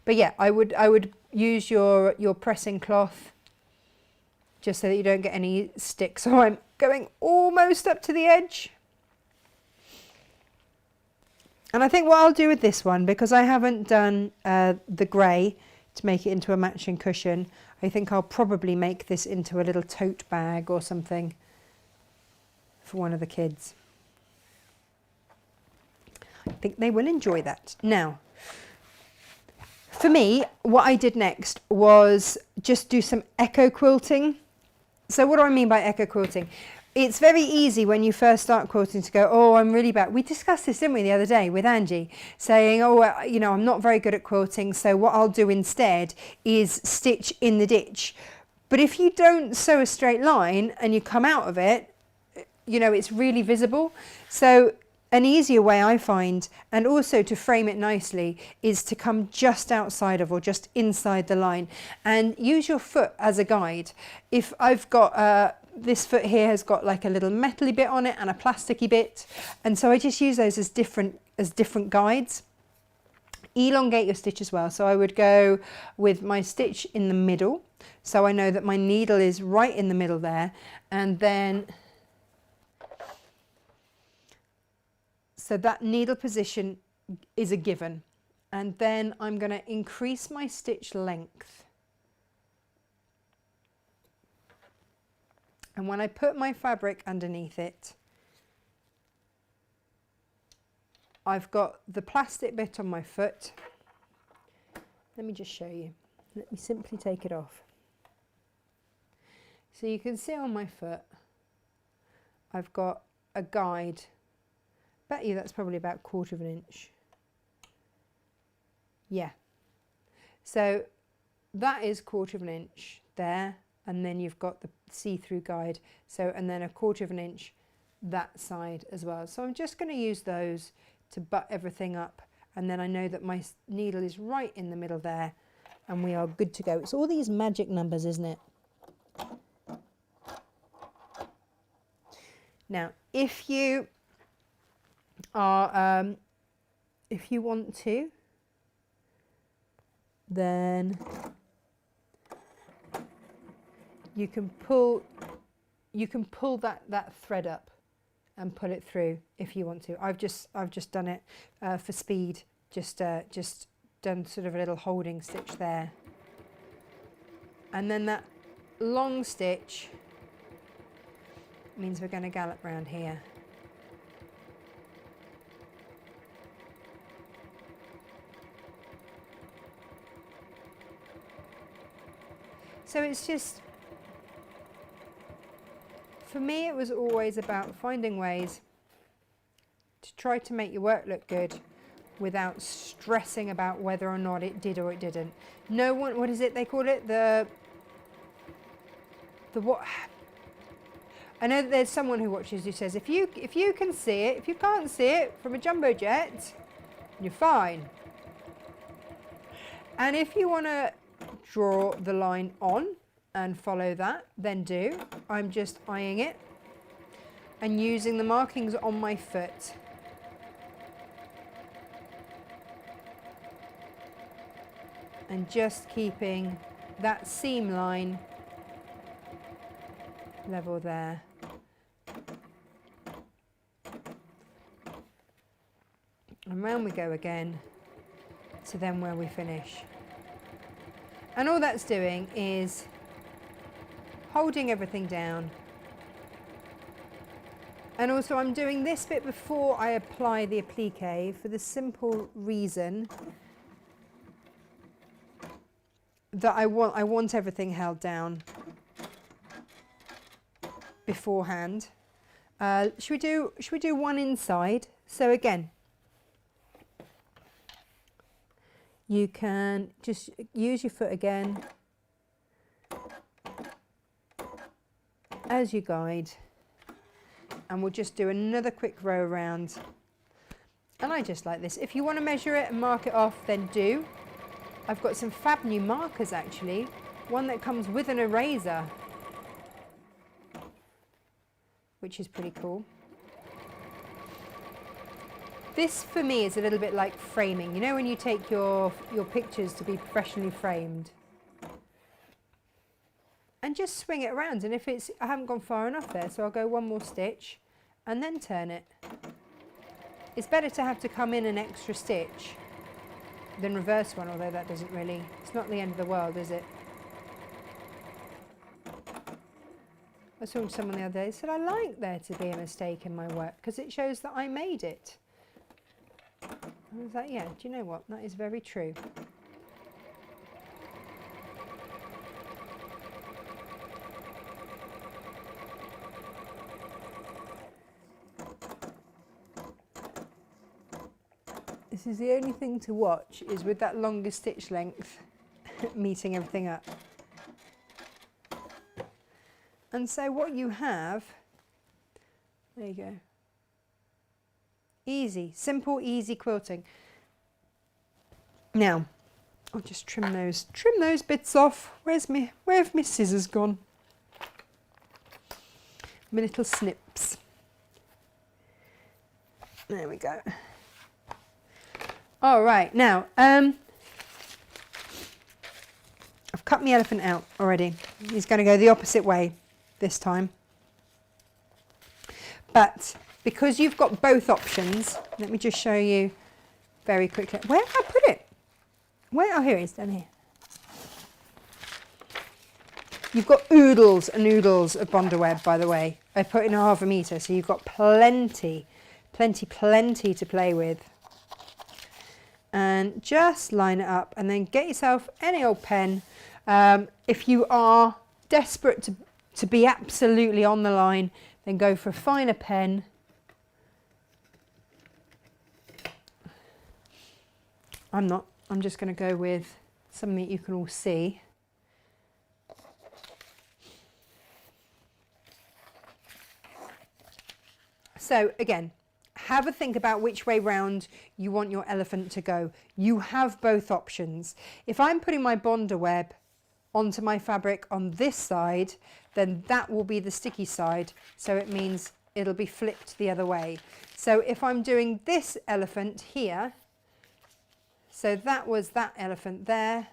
A: But yeah, I would use your pressing cloth just so that you don't get any stick. So I'm going almost up to the edge. And I think what I'll do with this one, because I haven't done the grey to make it into a matching cushion, I think I'll probably make this into a little tote bag or something for one of the kids. I think they will enjoy that. Now, for me, what I did next was just do some echo quilting. So what do I mean by echo quilting? It's very easy when you first start quilting to go, oh, I'm really bad. We discussed this, didn't we, the other day with Angie, saying, oh, you know, I'm not very good at quilting, so what I'll do instead is stitch in the ditch. But if you don't sew a straight line and you come out of it, you know, it's really visible. So an easier way I find, and also to frame it nicely, is to come just outside of or just inside the line and use your foot as a guide. If I've got this foot here has got like a little metally bit on it and a plasticky bit, and so I just use those as different guides. Elongate your stitch as well. So I would go with my stitch in the middle, so I know that my needle is right in the middle there, and then so that needle position is a given. And then I'm going to increase my stitch length. And when I put my fabric underneath it, I've got the plastic bit on my foot. Let me just show you. Let me simply take it off. So you can see on my foot, I've got a guide. Bet you that's probably about 1/4 inch. Yeah. So that is 1/4 inch there, and then you've got the see-through guide. So, and then 1/4 inch that side as well. So I'm just going to use those to butt everything up, and then I know that my needle is right in the middle there, and we are good to go. It's all these magic numbers, isn't it? Now, if you are, if you want to, then you can pull that thread up and pull it through if you want to. I've just done it for speed, just done sort of a little holding stitch there, and then that long stitch means we're going to gallop round here. So it's just, for me, it was always about finding ways to try to make your work look good without stressing about whether or not it did or it didn't. No one, what is it they call it? The what? I know that there's someone who watches who says, if you can see it, if you can't see it from a jumbo jet, you're fine. And if you want to draw the line on and follow that, then do. I'm just eyeing it and using the markings on my foot. And just keeping that seam line level there. And round we go again to then where we finish. And all that's doing is holding everything down. And also I'm doing this bit before I apply the applique for the simple reason that I want everything held down beforehand. Should we do one inside? So again, you can just use your foot again as you guide, and we'll just do another quick row around. And I just like this. If you want to measure it and mark it off, then do. I've got some fab new markers actually, one that comes with an eraser, which is pretty cool. This for me is a little bit like framing. You know when you take your pictures to be professionally framed? And just swing it around, and if it's, I haven't gone far enough there, so I'll go one more stitch and then turn it. It's better to have to come in an extra stitch than reverse one, although that doesn't really, it's not the end of the world, is it? I saw someone the other day said, I like there to be a mistake in my work because it shows that I made it. I was like, yeah, do you know what? That is very true. This is the only thing to watch, is with that longer stitch length meeting everything up. And so what you have, there you go. Easy, simple, easy quilting. Now, I'll just trim those bits off. Where have my scissors gone? My little snips. There we go. All right, now, I've cut my elephant out already. He's going to go the opposite way this time. But because you've got both options, let me just show you very quickly. Where did I put it? Where? Oh, here it is, down here. You've got oodles and oodles of Bondaweb, by the way. I put in 1/2 metre, so you've got plenty to play with. And just line it up and then get yourself any old pen. If you are desperate to be absolutely on the line, then go for a finer pen. I'm not. I'm just going to go with something that you can all see. So again, have a think about which way round you want your elephant to go. You have both options. If I'm putting my Bondaweb onto my fabric on this side, then that will be the sticky side. So it means it'll be flipped the other way. So if I'm doing this elephant here, so that was that elephant there,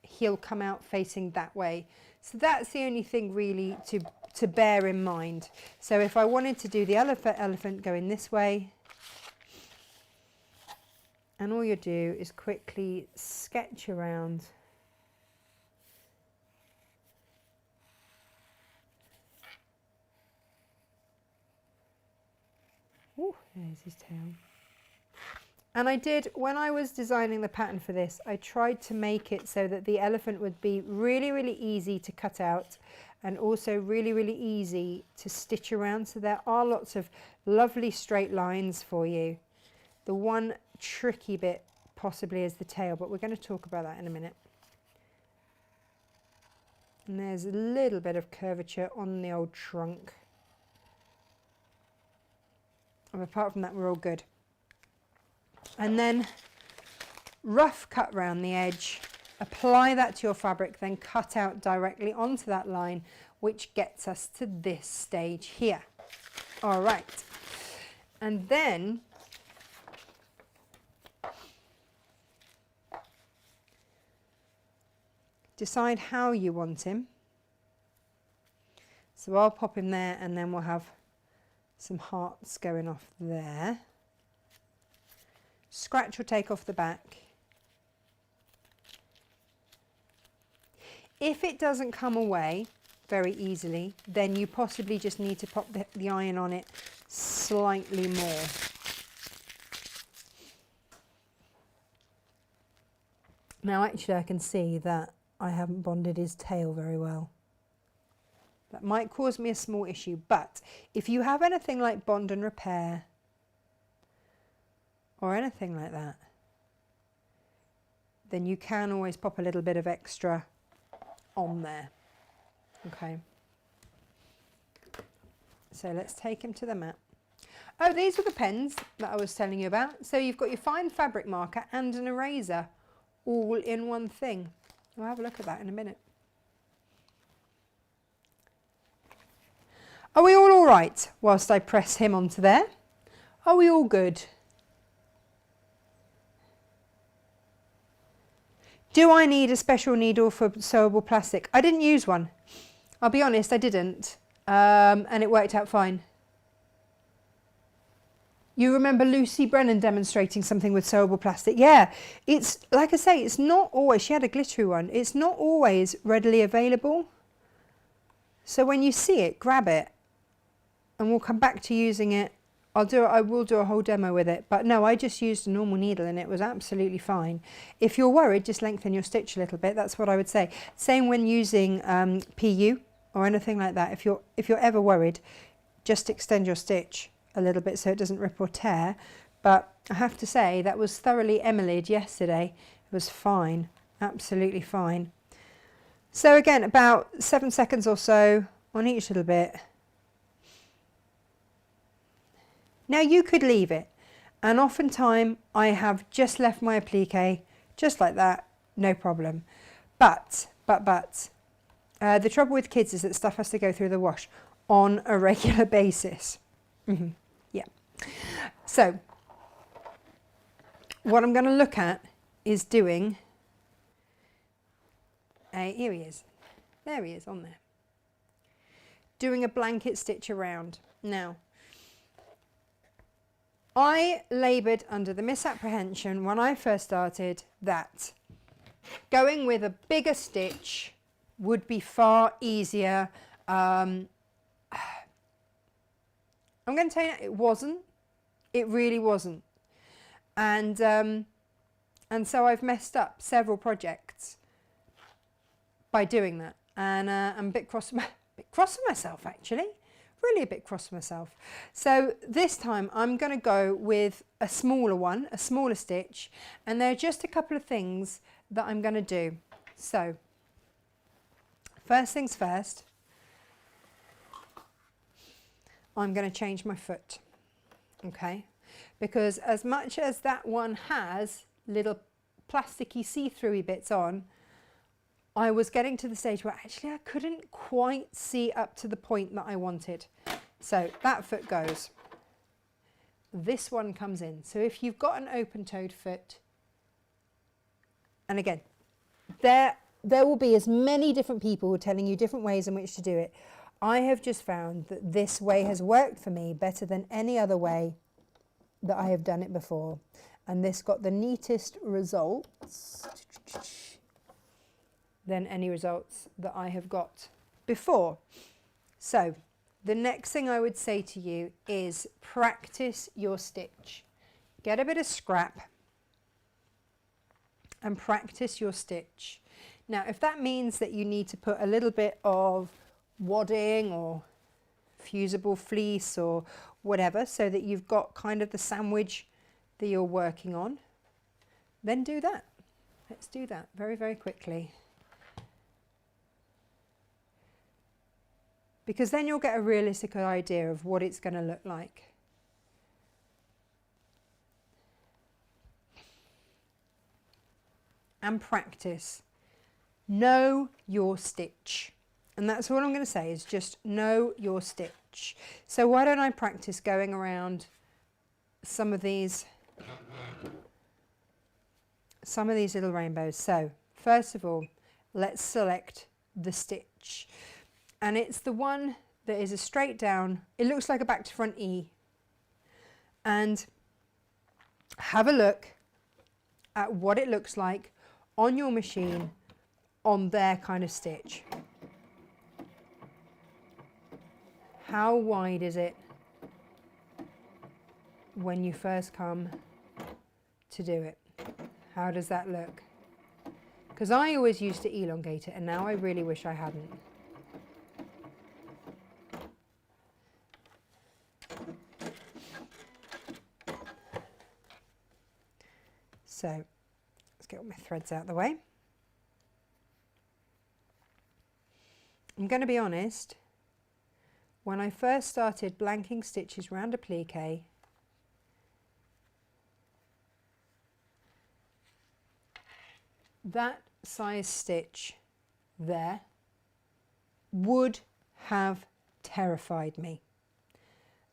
A: he'll come out facing that way. So that's the only thing really to bear in mind. So if I wanted to do the elephant going this way, and all you do is quickly sketch around. Oh, there's his tail. And I did, when I was designing the pattern for this, I tried to make it so that the elephant would be really, really easy to cut out and also really, really easy to stitch around. So there are lots of lovely straight lines for you. The one tricky bit possibly is the tail, but we're going to talk about that in a minute. And there's a little bit of curvature on the old trunk. And apart from that, we're all good. And then rough cut round the edge, apply that to your fabric, then cut out directly onto that line, which gets us to this stage here. All right. And then decide how you want him. So I'll pop him there, and then we'll have some hearts going off there. Scratch or take off the back. If it doesn't come away very easily, then you possibly just need to pop the iron on it slightly more. Now actually I can see that I haven't bonded his tail very well. That might cause me a small issue, but if you have anything like bond and repair or anything like that, then you can always pop a little bit of extra on there. Okay. So let's take him to the mat. Oh, these are the pens that I was telling you about. So you've got your fine fabric marker and an eraser all in one thing. We'll have a look at that in a minute. Are we all right whilst I press him onto there? Are we all good? Do I need a special needle for sewable plastic? I didn't use one. I'll be honest, I didn't. And it worked out fine. You remember Lucy Brennan demonstrating something with sewable plastic? Yeah, it's like I say, it's not always, she had a glittery one, it's not always readily available. So when you see it, grab it, and we'll come back to using it. I will do a whole demo with it, but no, I just used a normal needle and it was absolutely fine. If you're worried, just lengthen your stitch a little bit. That's what I would say. Same when using PU or anything like that. If you're ever worried, just extend your stitch a little bit so it doesn't rip or tear. But I have to say that was thoroughly Emily'd yesterday. It was fine, absolutely fine. So again, about 7 seconds or so on each little bit. Now you could leave it, and oftentimes I have just left my applique just like that, no problem. But the trouble with kids is that stuff has to go through the wash on a regular basis. Yeah. So what I'm going to look at is doing here he is. There he is on there. Doing a blanket stitch around. Now, I laboured under the misapprehension when I first started that going with a bigger stitch would be far easier. I'm going to tell you, it wasn't. It really wasn't. And so I've messed up several projects by doing that. And I'm a bit cross with myself, actually. Really a bit cross with myself. So this time I'm going to go with a smaller one, a smaller stitch, and there are just a couple of things that I'm going to do. So first things first, I'm going to change my foot, okay? Because as much as that one has little plasticky see-throughy bits on, I was getting to the stage where actually I couldn't quite see up to the point that I wanted. So that foot goes. This one comes in. So if you've got an open-toed foot, and again, there will be as many different people who are telling you different ways in which to do it. I have just found that this way has worked for me better than any other way that I have done it before. And this got the neatest results than any results that I have got before. So the next thing I would say to you is practice your stitch. Get a bit of scrap and practice your stitch. Now if that means that you need to put a little bit of wadding or fusible fleece or whatever so that you've got kind of the sandwich that you're working on, then do that. Let's do that very, very quickly. Because then you'll get a realistic idea of what it's going to look like. and practice. Know your stitch. And that's all I'm going to say, is just know your stitch. So why don't I practice going around some of these little rainbows. So first of all, let's select the stitch. And it's the one that is a straight down, it looks like a back to front E. And have a look at what it looks like on your machine on their kind of stitch. How wide is it when you first come to do it? How does that look? Because I always used to elongate it, and now I really wish I hadn't. So let's get all my threads out of the way. I'm going to be honest, when I first started blanking stitches round applique, that size stitch there would have terrified me.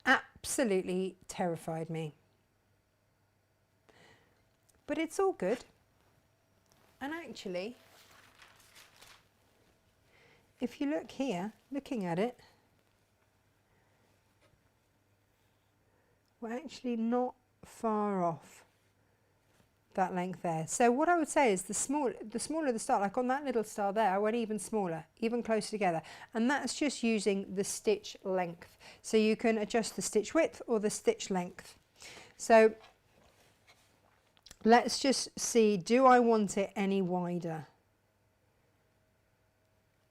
A: Absolutely terrified me. But it's all good. And actually, if you look here, looking at it, we're actually not far off that length there. So what I would say is the smaller the star, like on that little star there, I went even smaller, even closer together. And that's just using the stitch length. So you can adjust the stitch width or the stitch length. So let's just see, do I want it any wider?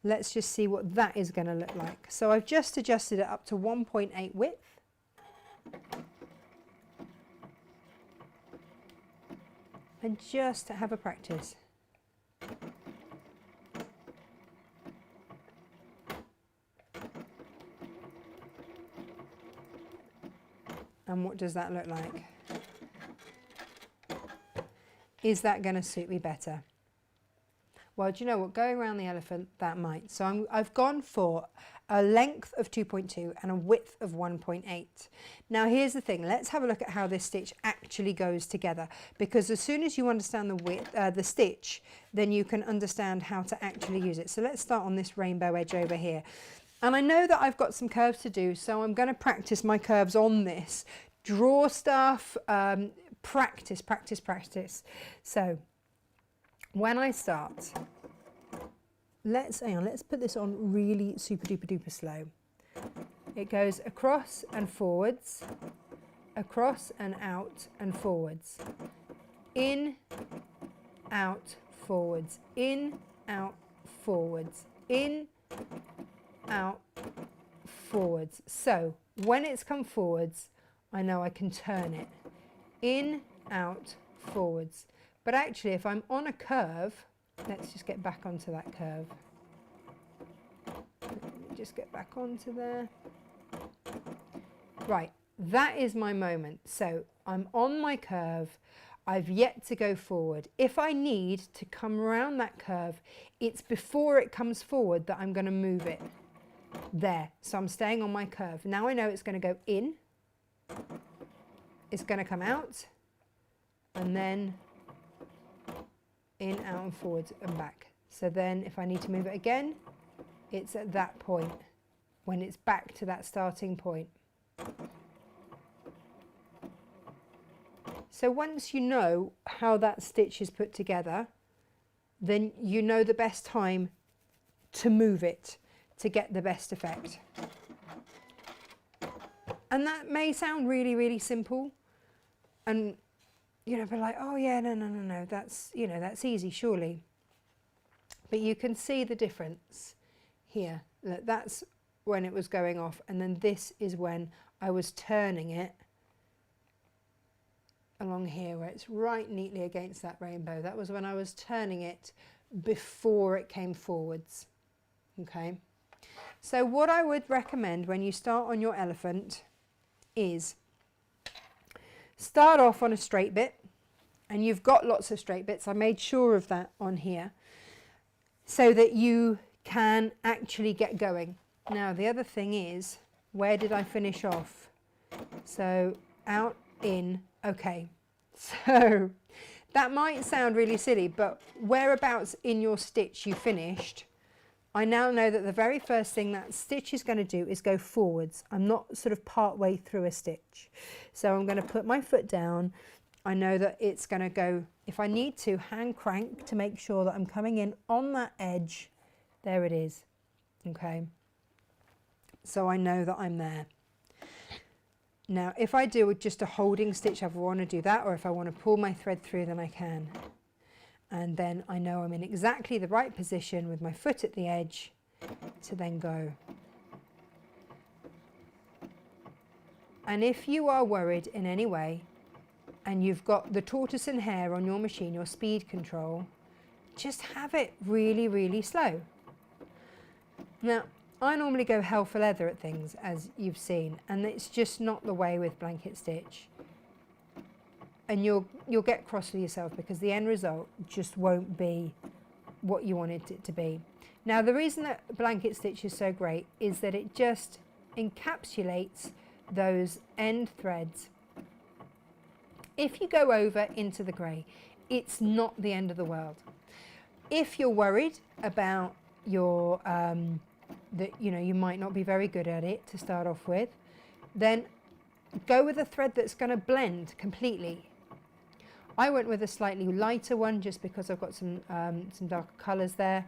A: Let's just see what that is going to look like. So I've just adjusted it up to 1.8 width. And just to have a practice. And what does that look like? Is that going to suit me better? Well, do you know what? Going around the elephant, that might. So I've gone for a length of 2.2 and a width of 1.8. Now here's the thing, let's have a look at how this stitch actually goes together, because as soon as you understand the width, the stitch, then you can understand how to actually use it. So let's start on this rainbow edge over here. And I know that I've got some curves to do, so I'm going to practice my curves on this. Draw stuff, practice, practice, practice. So when I start, let's put this on really super duper duper slow. It goes across and forwards, across and out and forwards, in, out, forwards, in, out, forwards, in, out, forwards. So when it's come forwards, I know I can turn it. In, out, forwards. But actually, if I'm on a curve, let's just get back onto that curve. Let me just get back onto there. Right, that is my moment. So I'm on my curve. I've yet to go forward. If I need to come around that curve, it's before it comes forward that I'm going to move it. There. So I'm staying on my curve. Now I know it's going to go in. It's going to come out. And then in, out and forwards and back. So then if I need to move it again, it's at that point when it's back to that starting point. So once you know how that stitch is put together, then you know the best time to move it to get the best effect. And that may sound really, really simple, and but like, oh yeah, no, that's, that's easy, surely. But you can see the difference here. Look, that's when it was going off, and then this is when I was turning it along here, where it's right neatly against that rainbow. That was when I was turning it before it came forwards. Okay. So what I would recommend when you start on your elephant is start off on a straight bit, and you've got lots of straight bits. I made sure of that on here so that you can actually get going. Now the other thing is, where did I finish off? So out, in, okay. So that might sound really silly, but whereabouts in your stitch you finished, I now know that the very first thing that stitch is going to do is go forwards. I'm not sort of part way through a stitch. So I'm going to put my foot down. I know that it's going to go, if I need to, hand crank to make sure that I'm coming in on that edge. There it is. Okay. So I know that I'm there. Now, if I do just a holding stitch, if I want to do that, or if I want to pull my thread through, then I can. And then I know I'm in exactly the right position with my foot at the edge to then go. And if you are worried in any way, and you've got the tortoise and hare on your machine, your speed control, just have it really, really slow. Now, I normally go hell for leather at things, as you've seen, and it's just not the way with blanket stitch. And you'll get cross with yourself because the end result just won't be what you wanted it to be. Now, the reason that blanket stitch is so great is that it just encapsulates those end threads. If you go over into the grey, it's not the end of the world. If you're worried about your that you might not be very good at it to start off with, then go with a thread that's going to blend completely. I went with a slightly lighter one just because I've got some darker colours there.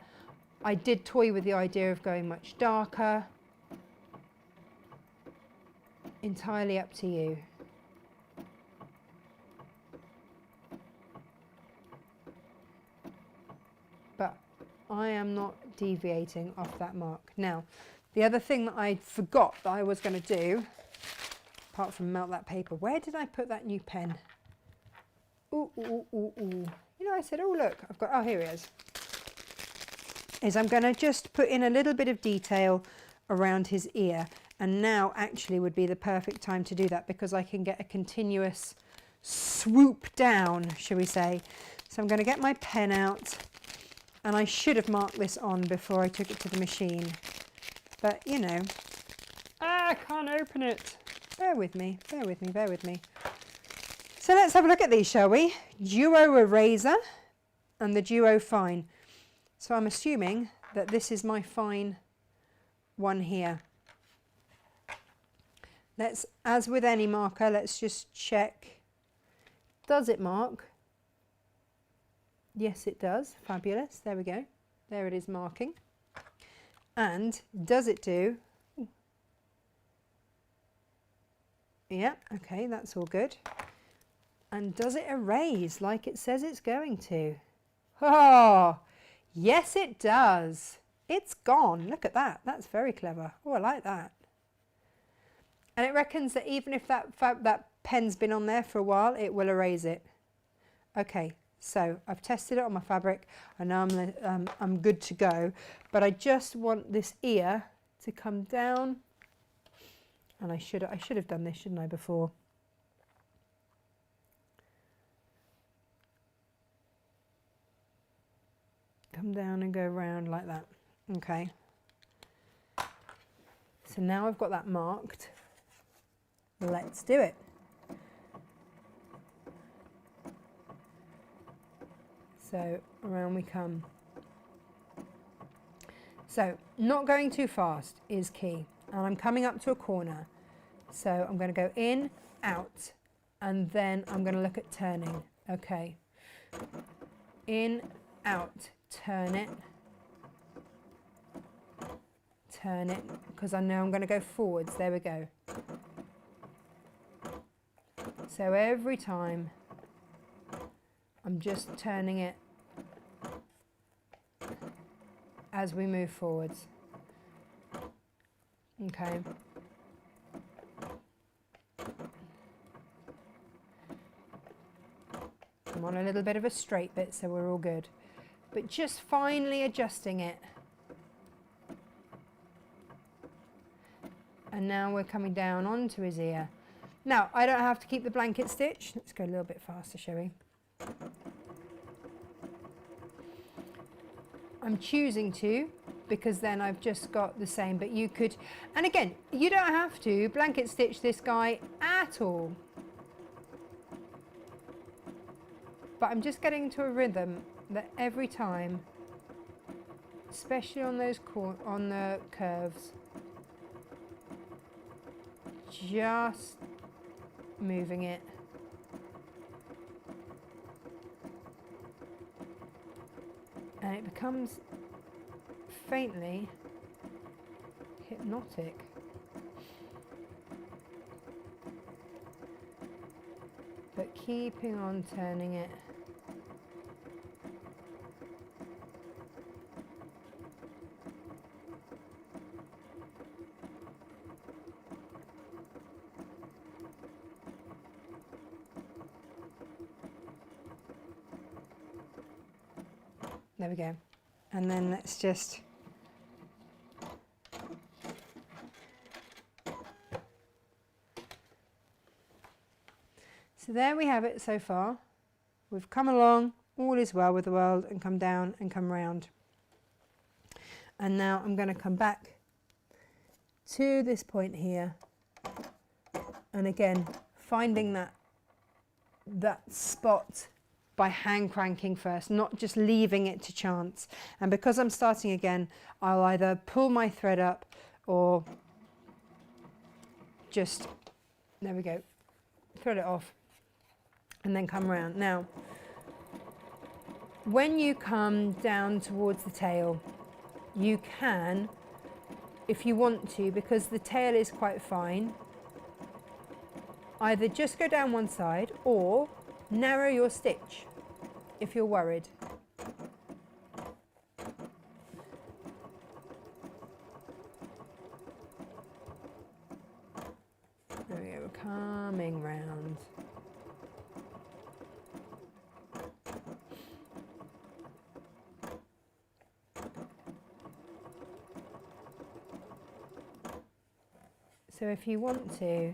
A: I did toy with the idea of going much darker. Entirely up to you. But I am not deviating off that mark. Now, the other thing that I forgot that I was going to do, apart from melt that paper, where did I put that new pen? Ooh, ooh, ooh, ooh. I said, oh look, oh, here it is. I'm going to just put in a little bit of detail around his ear, and now actually would be the perfect time to do that because I can get a continuous swoop down, shall we say. So I'm going to get my pen out. And I should have marked this on before I took it to the machine. But, I can't open it. Bear with me, bear with me, bear with me. So let's have a look at these, shall we? Duo Eraser and the Duo Fine. So I'm assuming that this is my fine one here. Let's, as with any marker, let's just check. Does it mark? Yes, it does. Fabulous. There we go. There it is marking. And does it do? Yeah, okay, that's all good. And does it erase like it says it's going to? Oh, yes it does. It's gone. Look at that. That's very clever. Oh, I like that. And it reckons that even if that pen's been on there for a while, it will erase it. Okay. So I've tested it on my fabric and now I'm good to go, but I just want this ear to come down, and I should have done this, shouldn't I, before? Come down and go around like that. Okay. So now I've got that marked. Let's do it. So around we come. So not going too fast is key. And I'm coming up to a corner. So I'm going to go in, out, and then I'm going to look at turning. Okay. In, out, turn it, because I know I'm going to go forwards. There we go. So every time I'm just turning it as we move forwards. Okay. I'm on a little bit of a straight bit, so we're all good. But just finely adjusting it. And now we're coming down onto his ear. Now, I don't have to keep the blanket stitch. Let's go a little bit faster, shall we? I'm choosing to because then I've just got the same, but you could, and again, you don't have to blanket stitch this guy at all. But I'm just getting to a rhythm that every time, especially on those on the curves, just moving it. And it becomes faintly hypnotic. But keeping on turning it. There we go. And then let's just so there we have it so far. We've come along, all is well with the world, and come down and come round. And now I'm going to come back to this point here, and again finding that spot by hand cranking first, not just leaving it to chance. And because I'm starting again, I'll either pull my thread up or just, there we go, thread it off and then come around. Now, when you come down towards the tail, you can, if you want to, because the tail is quite fine, either just go down one side or narrow your stitch if you're worried. There we go, we're coming round. So if you want to,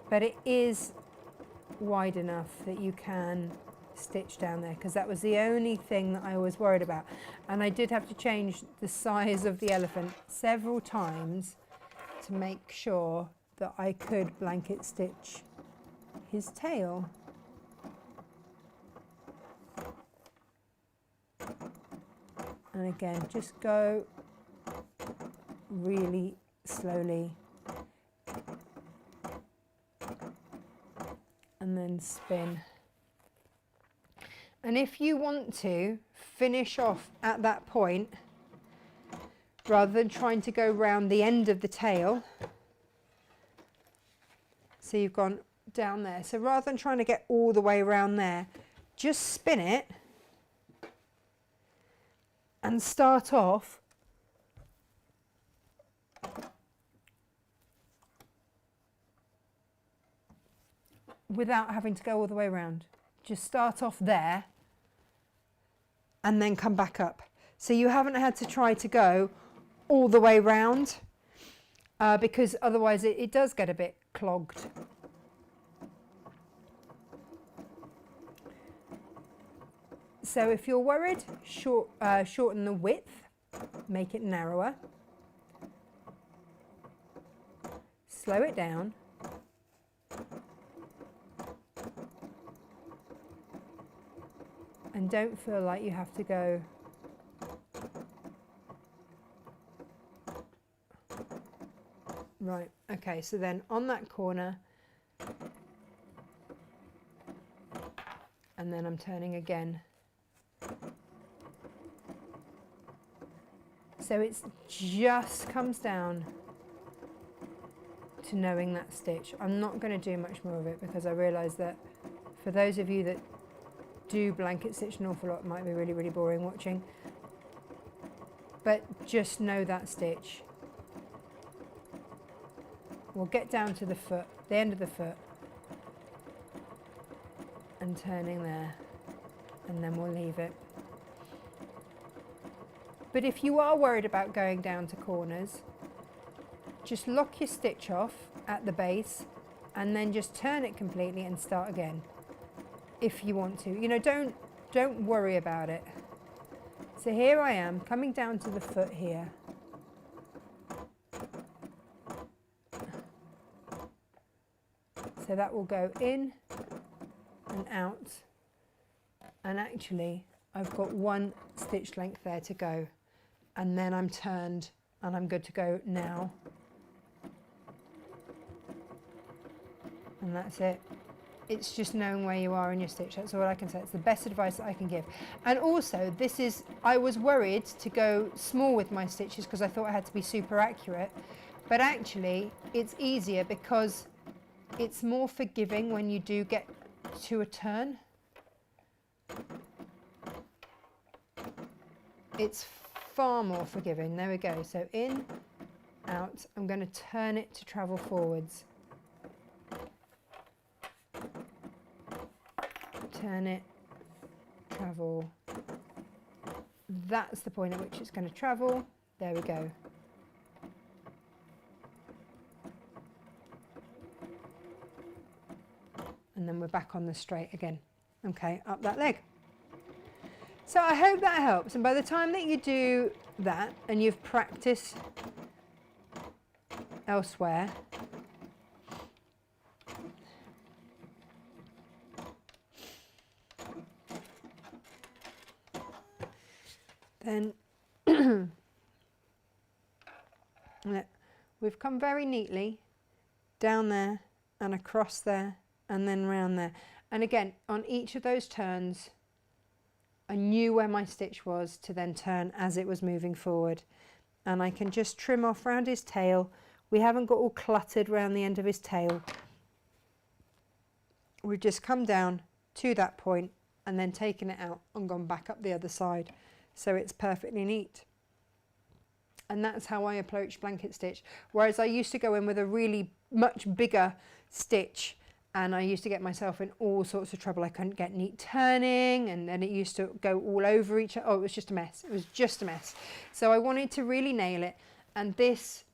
A: but it is wide enough that you can stitch down there, because that was the only thing that I was worried about. And I did have to change the size of the elephant several times to make sure that I could blanket stitch his tail. And again, just go really slowly. And then spin. And if you want to finish off at that point, rather than trying to go round the end of the tail, so you've gone down there, so rather than trying to get all the way around there, just spin it and start off without having to go all the way around. Just start off there and then come back up. So you haven't had to try to go all the way round because otherwise it does get a bit clogged. So if you're worried, shorten the width, make it narrower, slow it down, and don't feel like you have to go right. Okay, so then on that corner, and then I'm turning again. So it just comes down to knowing that stitch. I'm not going to do much more of it because I realise that for those of you that do blanket stitch an awful lot, it might be really, really boring watching. But just know that stitch. We'll get down to the foot, the end of the foot, and turning there, and then we'll leave it. But if you are worried about going down to corners, just lock your stitch off at the base and then just turn it completely and start again if you want to. You know, don't worry about it. So here I am coming down to the foot here. So that will go in and out, and actually I've got one stitch length there to go, and then I'm turned and I'm good to go now. And that's it. It's just knowing where you are in your stitch. That's all I can say. It's the best advice that I can give. And also, this is, I was worried to go small with my stitches because I thought I had to be super accurate, but actually it's easier because it's more forgiving when you do get to a turn. It's far more forgiving. There we go. So in, out. I'm going to turn it to travel forwards. Turn it, travel. That's the point at which it's going to travel. There we go. And then we're back on the straight again. Okay, up that leg. So I hope that helps. And by the time that you do that and you've practiced elsewhere, then we've come very neatly down there and across there and then round there. And again, on each of those turns, I knew where my stitch was to then turn as it was moving forward. And I can just trim off round his tail. We haven't got all cluttered round the end of his tail. We've just come down to that point and then taken it out and gone back up the other side. So it's perfectly neat. And that's how I approach blanket stitch. Whereas I used to go in with a really much bigger stitch, and I used to get myself in all sorts of trouble. I couldn't get neat turning, and then it used to go all over each other. Oh, it was just a mess. It was just a mess. So I wanted to really nail it, and this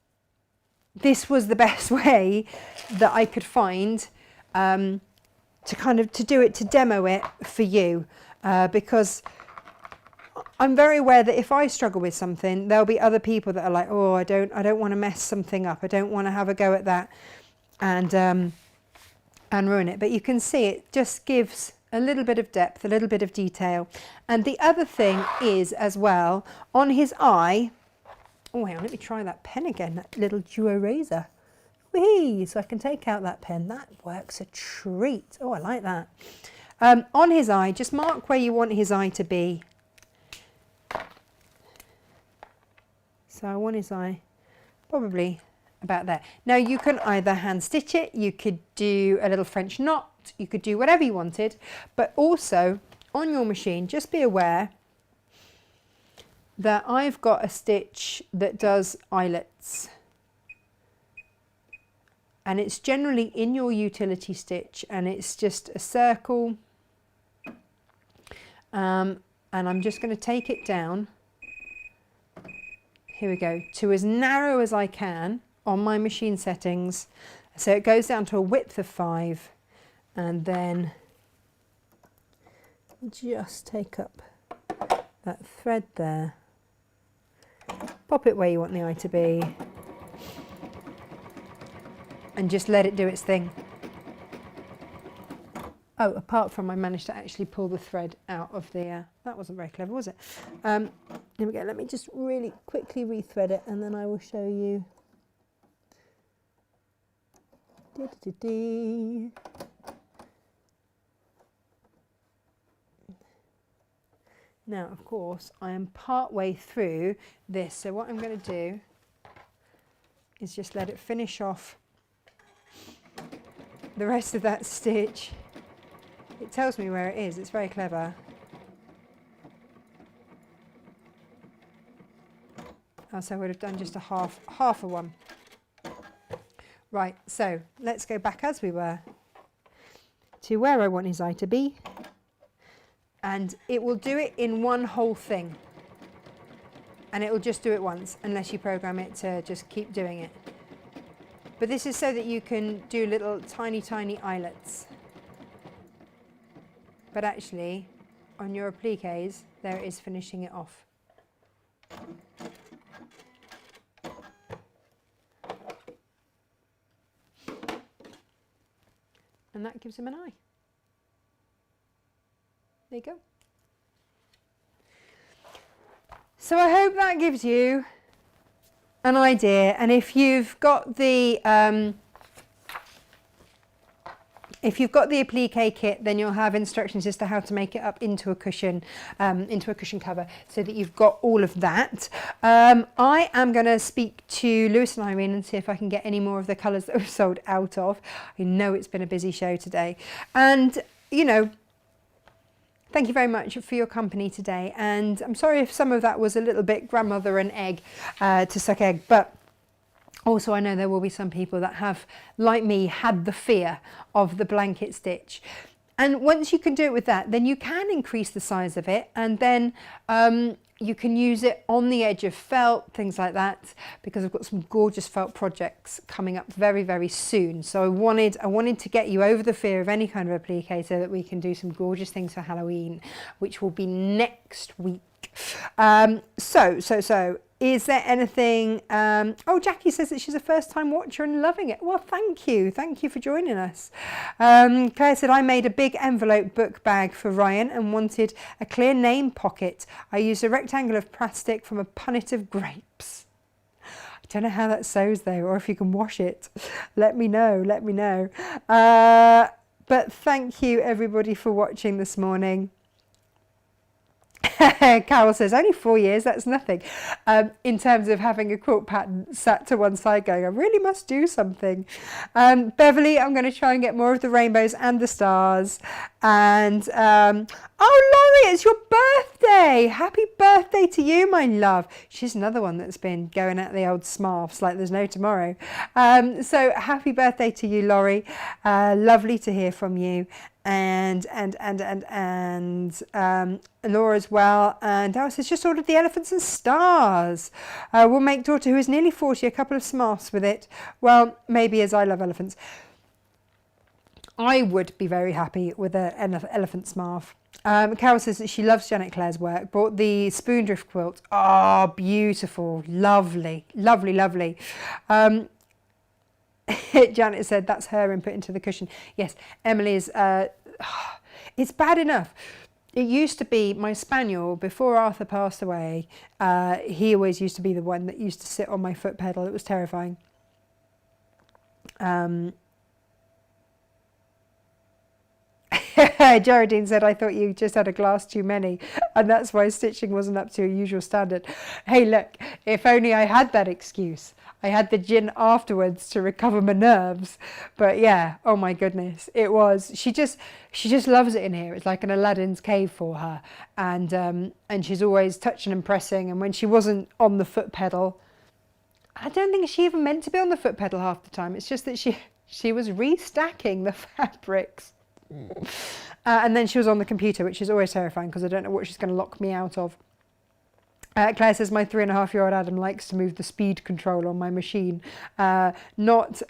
A: was the best way that I could find to do it, to demo it for you, because I'm very aware that if I struggle with something, there'll be other people that are like, oh, I don't want to mess something up. I don't want to have a go at that and ruin it. But you can see it just gives a little bit of depth, a little bit of detail. And the other thing is as well, on his eye, oh, hang on, let me try that pen again, that little duo razor. Whee! So I can take out that pen. That works a treat. Oh, I like that. On his eye, just mark where you want his eye to be. So I want his eye probably about there. Now you can either hand stitch it, you could do a little French knot, you could do whatever you wanted, but also on your machine, just be aware that I've got a stitch that does eyelets. And it's generally in your utility stitch, and it's just a circle. And I'm just going to take it down. Here we go, to as narrow as I can on my machine settings. So it goes down to a width of 5, and then just take up that thread there. Pop it where you want the eye to be, and just let it do its thing. Oh, apart from I managed to actually pull the thread out of the, that wasn't very clever, was it? Here we go, let me just really quickly rethread it, and then I will show you. Now, of course, I am part way through this, so what I'm going to do is just let it finish off the rest of that stitch. It tells me where it is, it's very clever. Else I would have done just a half a one. Right, so let's go back as we were to where I want his eye to be, and it will do it in one whole thing, and it will just do it once unless you program it to just keep doing it. But this is so that you can do little tiny eyelets. But actually, on your appliques, there it is finishing it off. And that gives him an eye. There you go. So I hope that gives you an idea. And if you've got the applique kit, then you'll have instructions as to how to make it up into a cushion cover, so that you've got all of that. I am going to speak to Lewis and Irene and see if I can get any more of the colours that we've sold out of. I know it's been a busy show today, and you know, thank you very much for your company today. And I'm sorry if some of that was a little bit grandmother and egg to suck egg, but also I know there will be some people that have, like me, had the fear of the blanket stitch. And once you can do it with that, then you can increase the size of it, and then you can use it on the edge of felt, things like that, because I've got some gorgeous felt projects coming up very, very soon. So I wanted to get you over the fear of any kind of applique, so that we can do some gorgeous things for Halloween, which will be next week. So is there anything? Oh, Jackie says that she's a first-time watcher and loving it. Well, thank you for joining us. Claire said, I made a big envelope book bag for Ryan and wanted a clear name pocket. I used a rectangle of plastic from a punnet of grapes. I don't know how that sews though, or if you can wash it. Let me know. But thank you everybody for watching this morning. Carol says, only 4 years, that's nothing. In terms of having a quilt pattern sat to one side going, I really must do something. Beverly, I'm going to try and get more of the rainbows and the stars. And, oh, Laurie, it's your birthday. Happy birthday to you, my love. She's another one that's been going at the old Smurfs like there's no tomorrow. So happy birthday to you, Laurie. Lovely to hear from you. And Laura as well, and Darryl says, just ordered the elephants and stars. We'll make daughter, who is nearly 40, a couple of Smurfs with it. Well, maybe, as I love elephants. I would be very happy with an elephant Smurf. Carol says that she loves Janet Clare's work. Bought the Spoondrift quilt. Oh, beautiful, lovely. Janet said that's her input into the cushion. Yes, Emily's, it's bad enough. It used to be my spaniel, before Arthur passed away, he always used to be the one that used to sit on my foot pedal. It was terrifying. Geraldine said, I thought you just had a glass too many, and that's why stitching wasn't up to your usual standard. Hey, look, if only I had that excuse. I had the gin afterwards to recover my nerves. But yeah, oh my goodness, it was. She just loves it in here. It's like an Aladdin's cave for her, and she's always touching and pressing. And when she wasn't on the foot pedal, I don't think she even meant to be on the foot pedal half the time. It's just that she was restacking the fabrics. And then she was on the computer, which is always terrifying because I don't know what she's going to lock me out of. Claire says, my 3.5-year-old Adam likes to move the speed control on my machine, not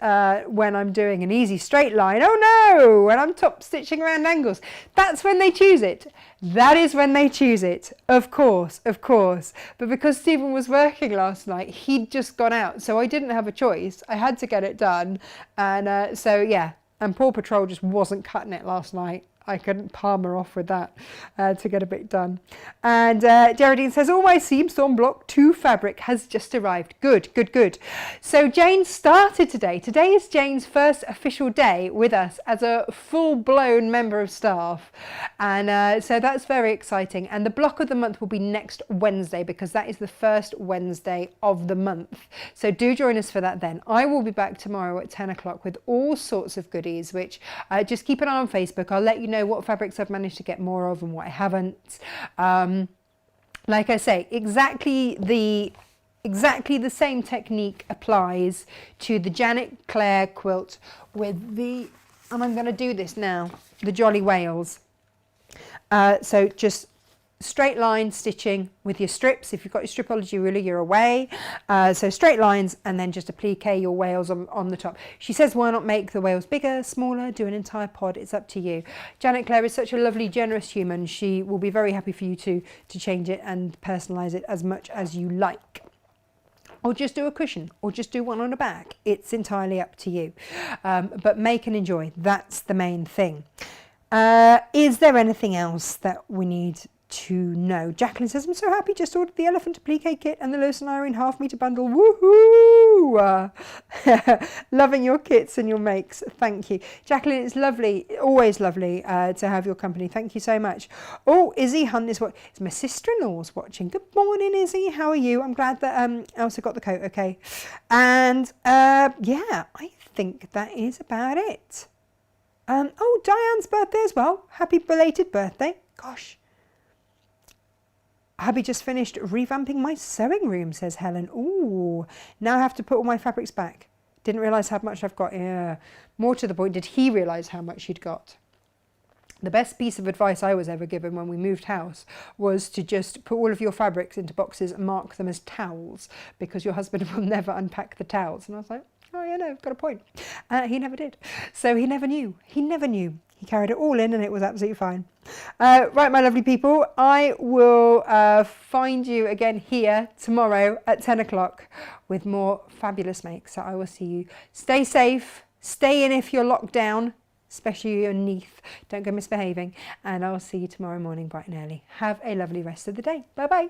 A: when I'm doing an easy straight line. Oh no, when I'm top stitching around angles. That's when they choose it. That is when they choose it. Of course. But because Stephen was working last night, he'd just gone out, so I didn't have a choice. I had to get it done. And so yeah, and Paw Patrol just wasn't cutting it last night. I couldn't palm her off with that to get a bit done. And Geraldine says, all my Seamstorm Block 2 fabric has just arrived. Good. So Jane started today. Today is Jane's first official day with us as a full-blown member of staff. And so that's very exciting. And the block of the month will be next Wednesday, because that is the first Wednesday of the month. So do join us for that then. I will be back tomorrow at 10 o'clock with all sorts of goodies, which just keep an eye on Facebook. I'll let you know what fabrics I've managed to get more of and what I haven't. Like I say, exactly the same technique applies to the Janet Clare quilt with the, and I'm going to do this now, the Jolly Whales. So just straight line stitching with your strips. If you've got your stripology ruler, you're away. So straight lines, and then just applique your wales on the top. She says, why not make the wales bigger, smaller, do an entire pod? It's up to you. Janet Clare is such a lovely, generous human. She will be very happy for you to change it and personalise it as much as you like. Or just do a cushion, or just do one on the back. It's entirely up to you. But make and enjoy. That's the main thing. Is there anything else that we need to know? Jacqueline says, I'm so happy, just ordered the elephant applique kit and the Lewis and Irene half-metre bundle. Woohoo! Loving your kits and your makes. Thank you. Jacqueline, it's lovely, always lovely to have your company. Thank you so much. Oh, Izzy Hunt is what? It's my sister-in-law's watching. Good morning, Izzy. How are you? I'm glad that Elsa got the coat okay. And yeah, I think that is about it. Oh, Diane's birthday as well. Happy belated birthday. Gosh. Hubby just finished revamping my sewing room, says Helen. Ooh, now I have to put all my fabrics back. Didn't realise how much I've got. Yeah. More to the point, did he realise how much he'd got? The best piece of advice I was ever given when we moved house was to just put all of your fabrics into boxes and mark them as towels, because your husband will never unpack the towels. And I was like, oh yeah, no, I've got a point. He never did. So he never knew. He never knew. He carried it all in and it was absolutely fine. Right, my lovely people, I will find you again here tomorrow at 10 o'clock with more fabulous makes. So I will see you. Stay safe. Stay in if you're locked down, especially underneath. Don't go misbehaving. And I'll see you tomorrow morning bright and early. Have a lovely rest of the day. Bye-bye.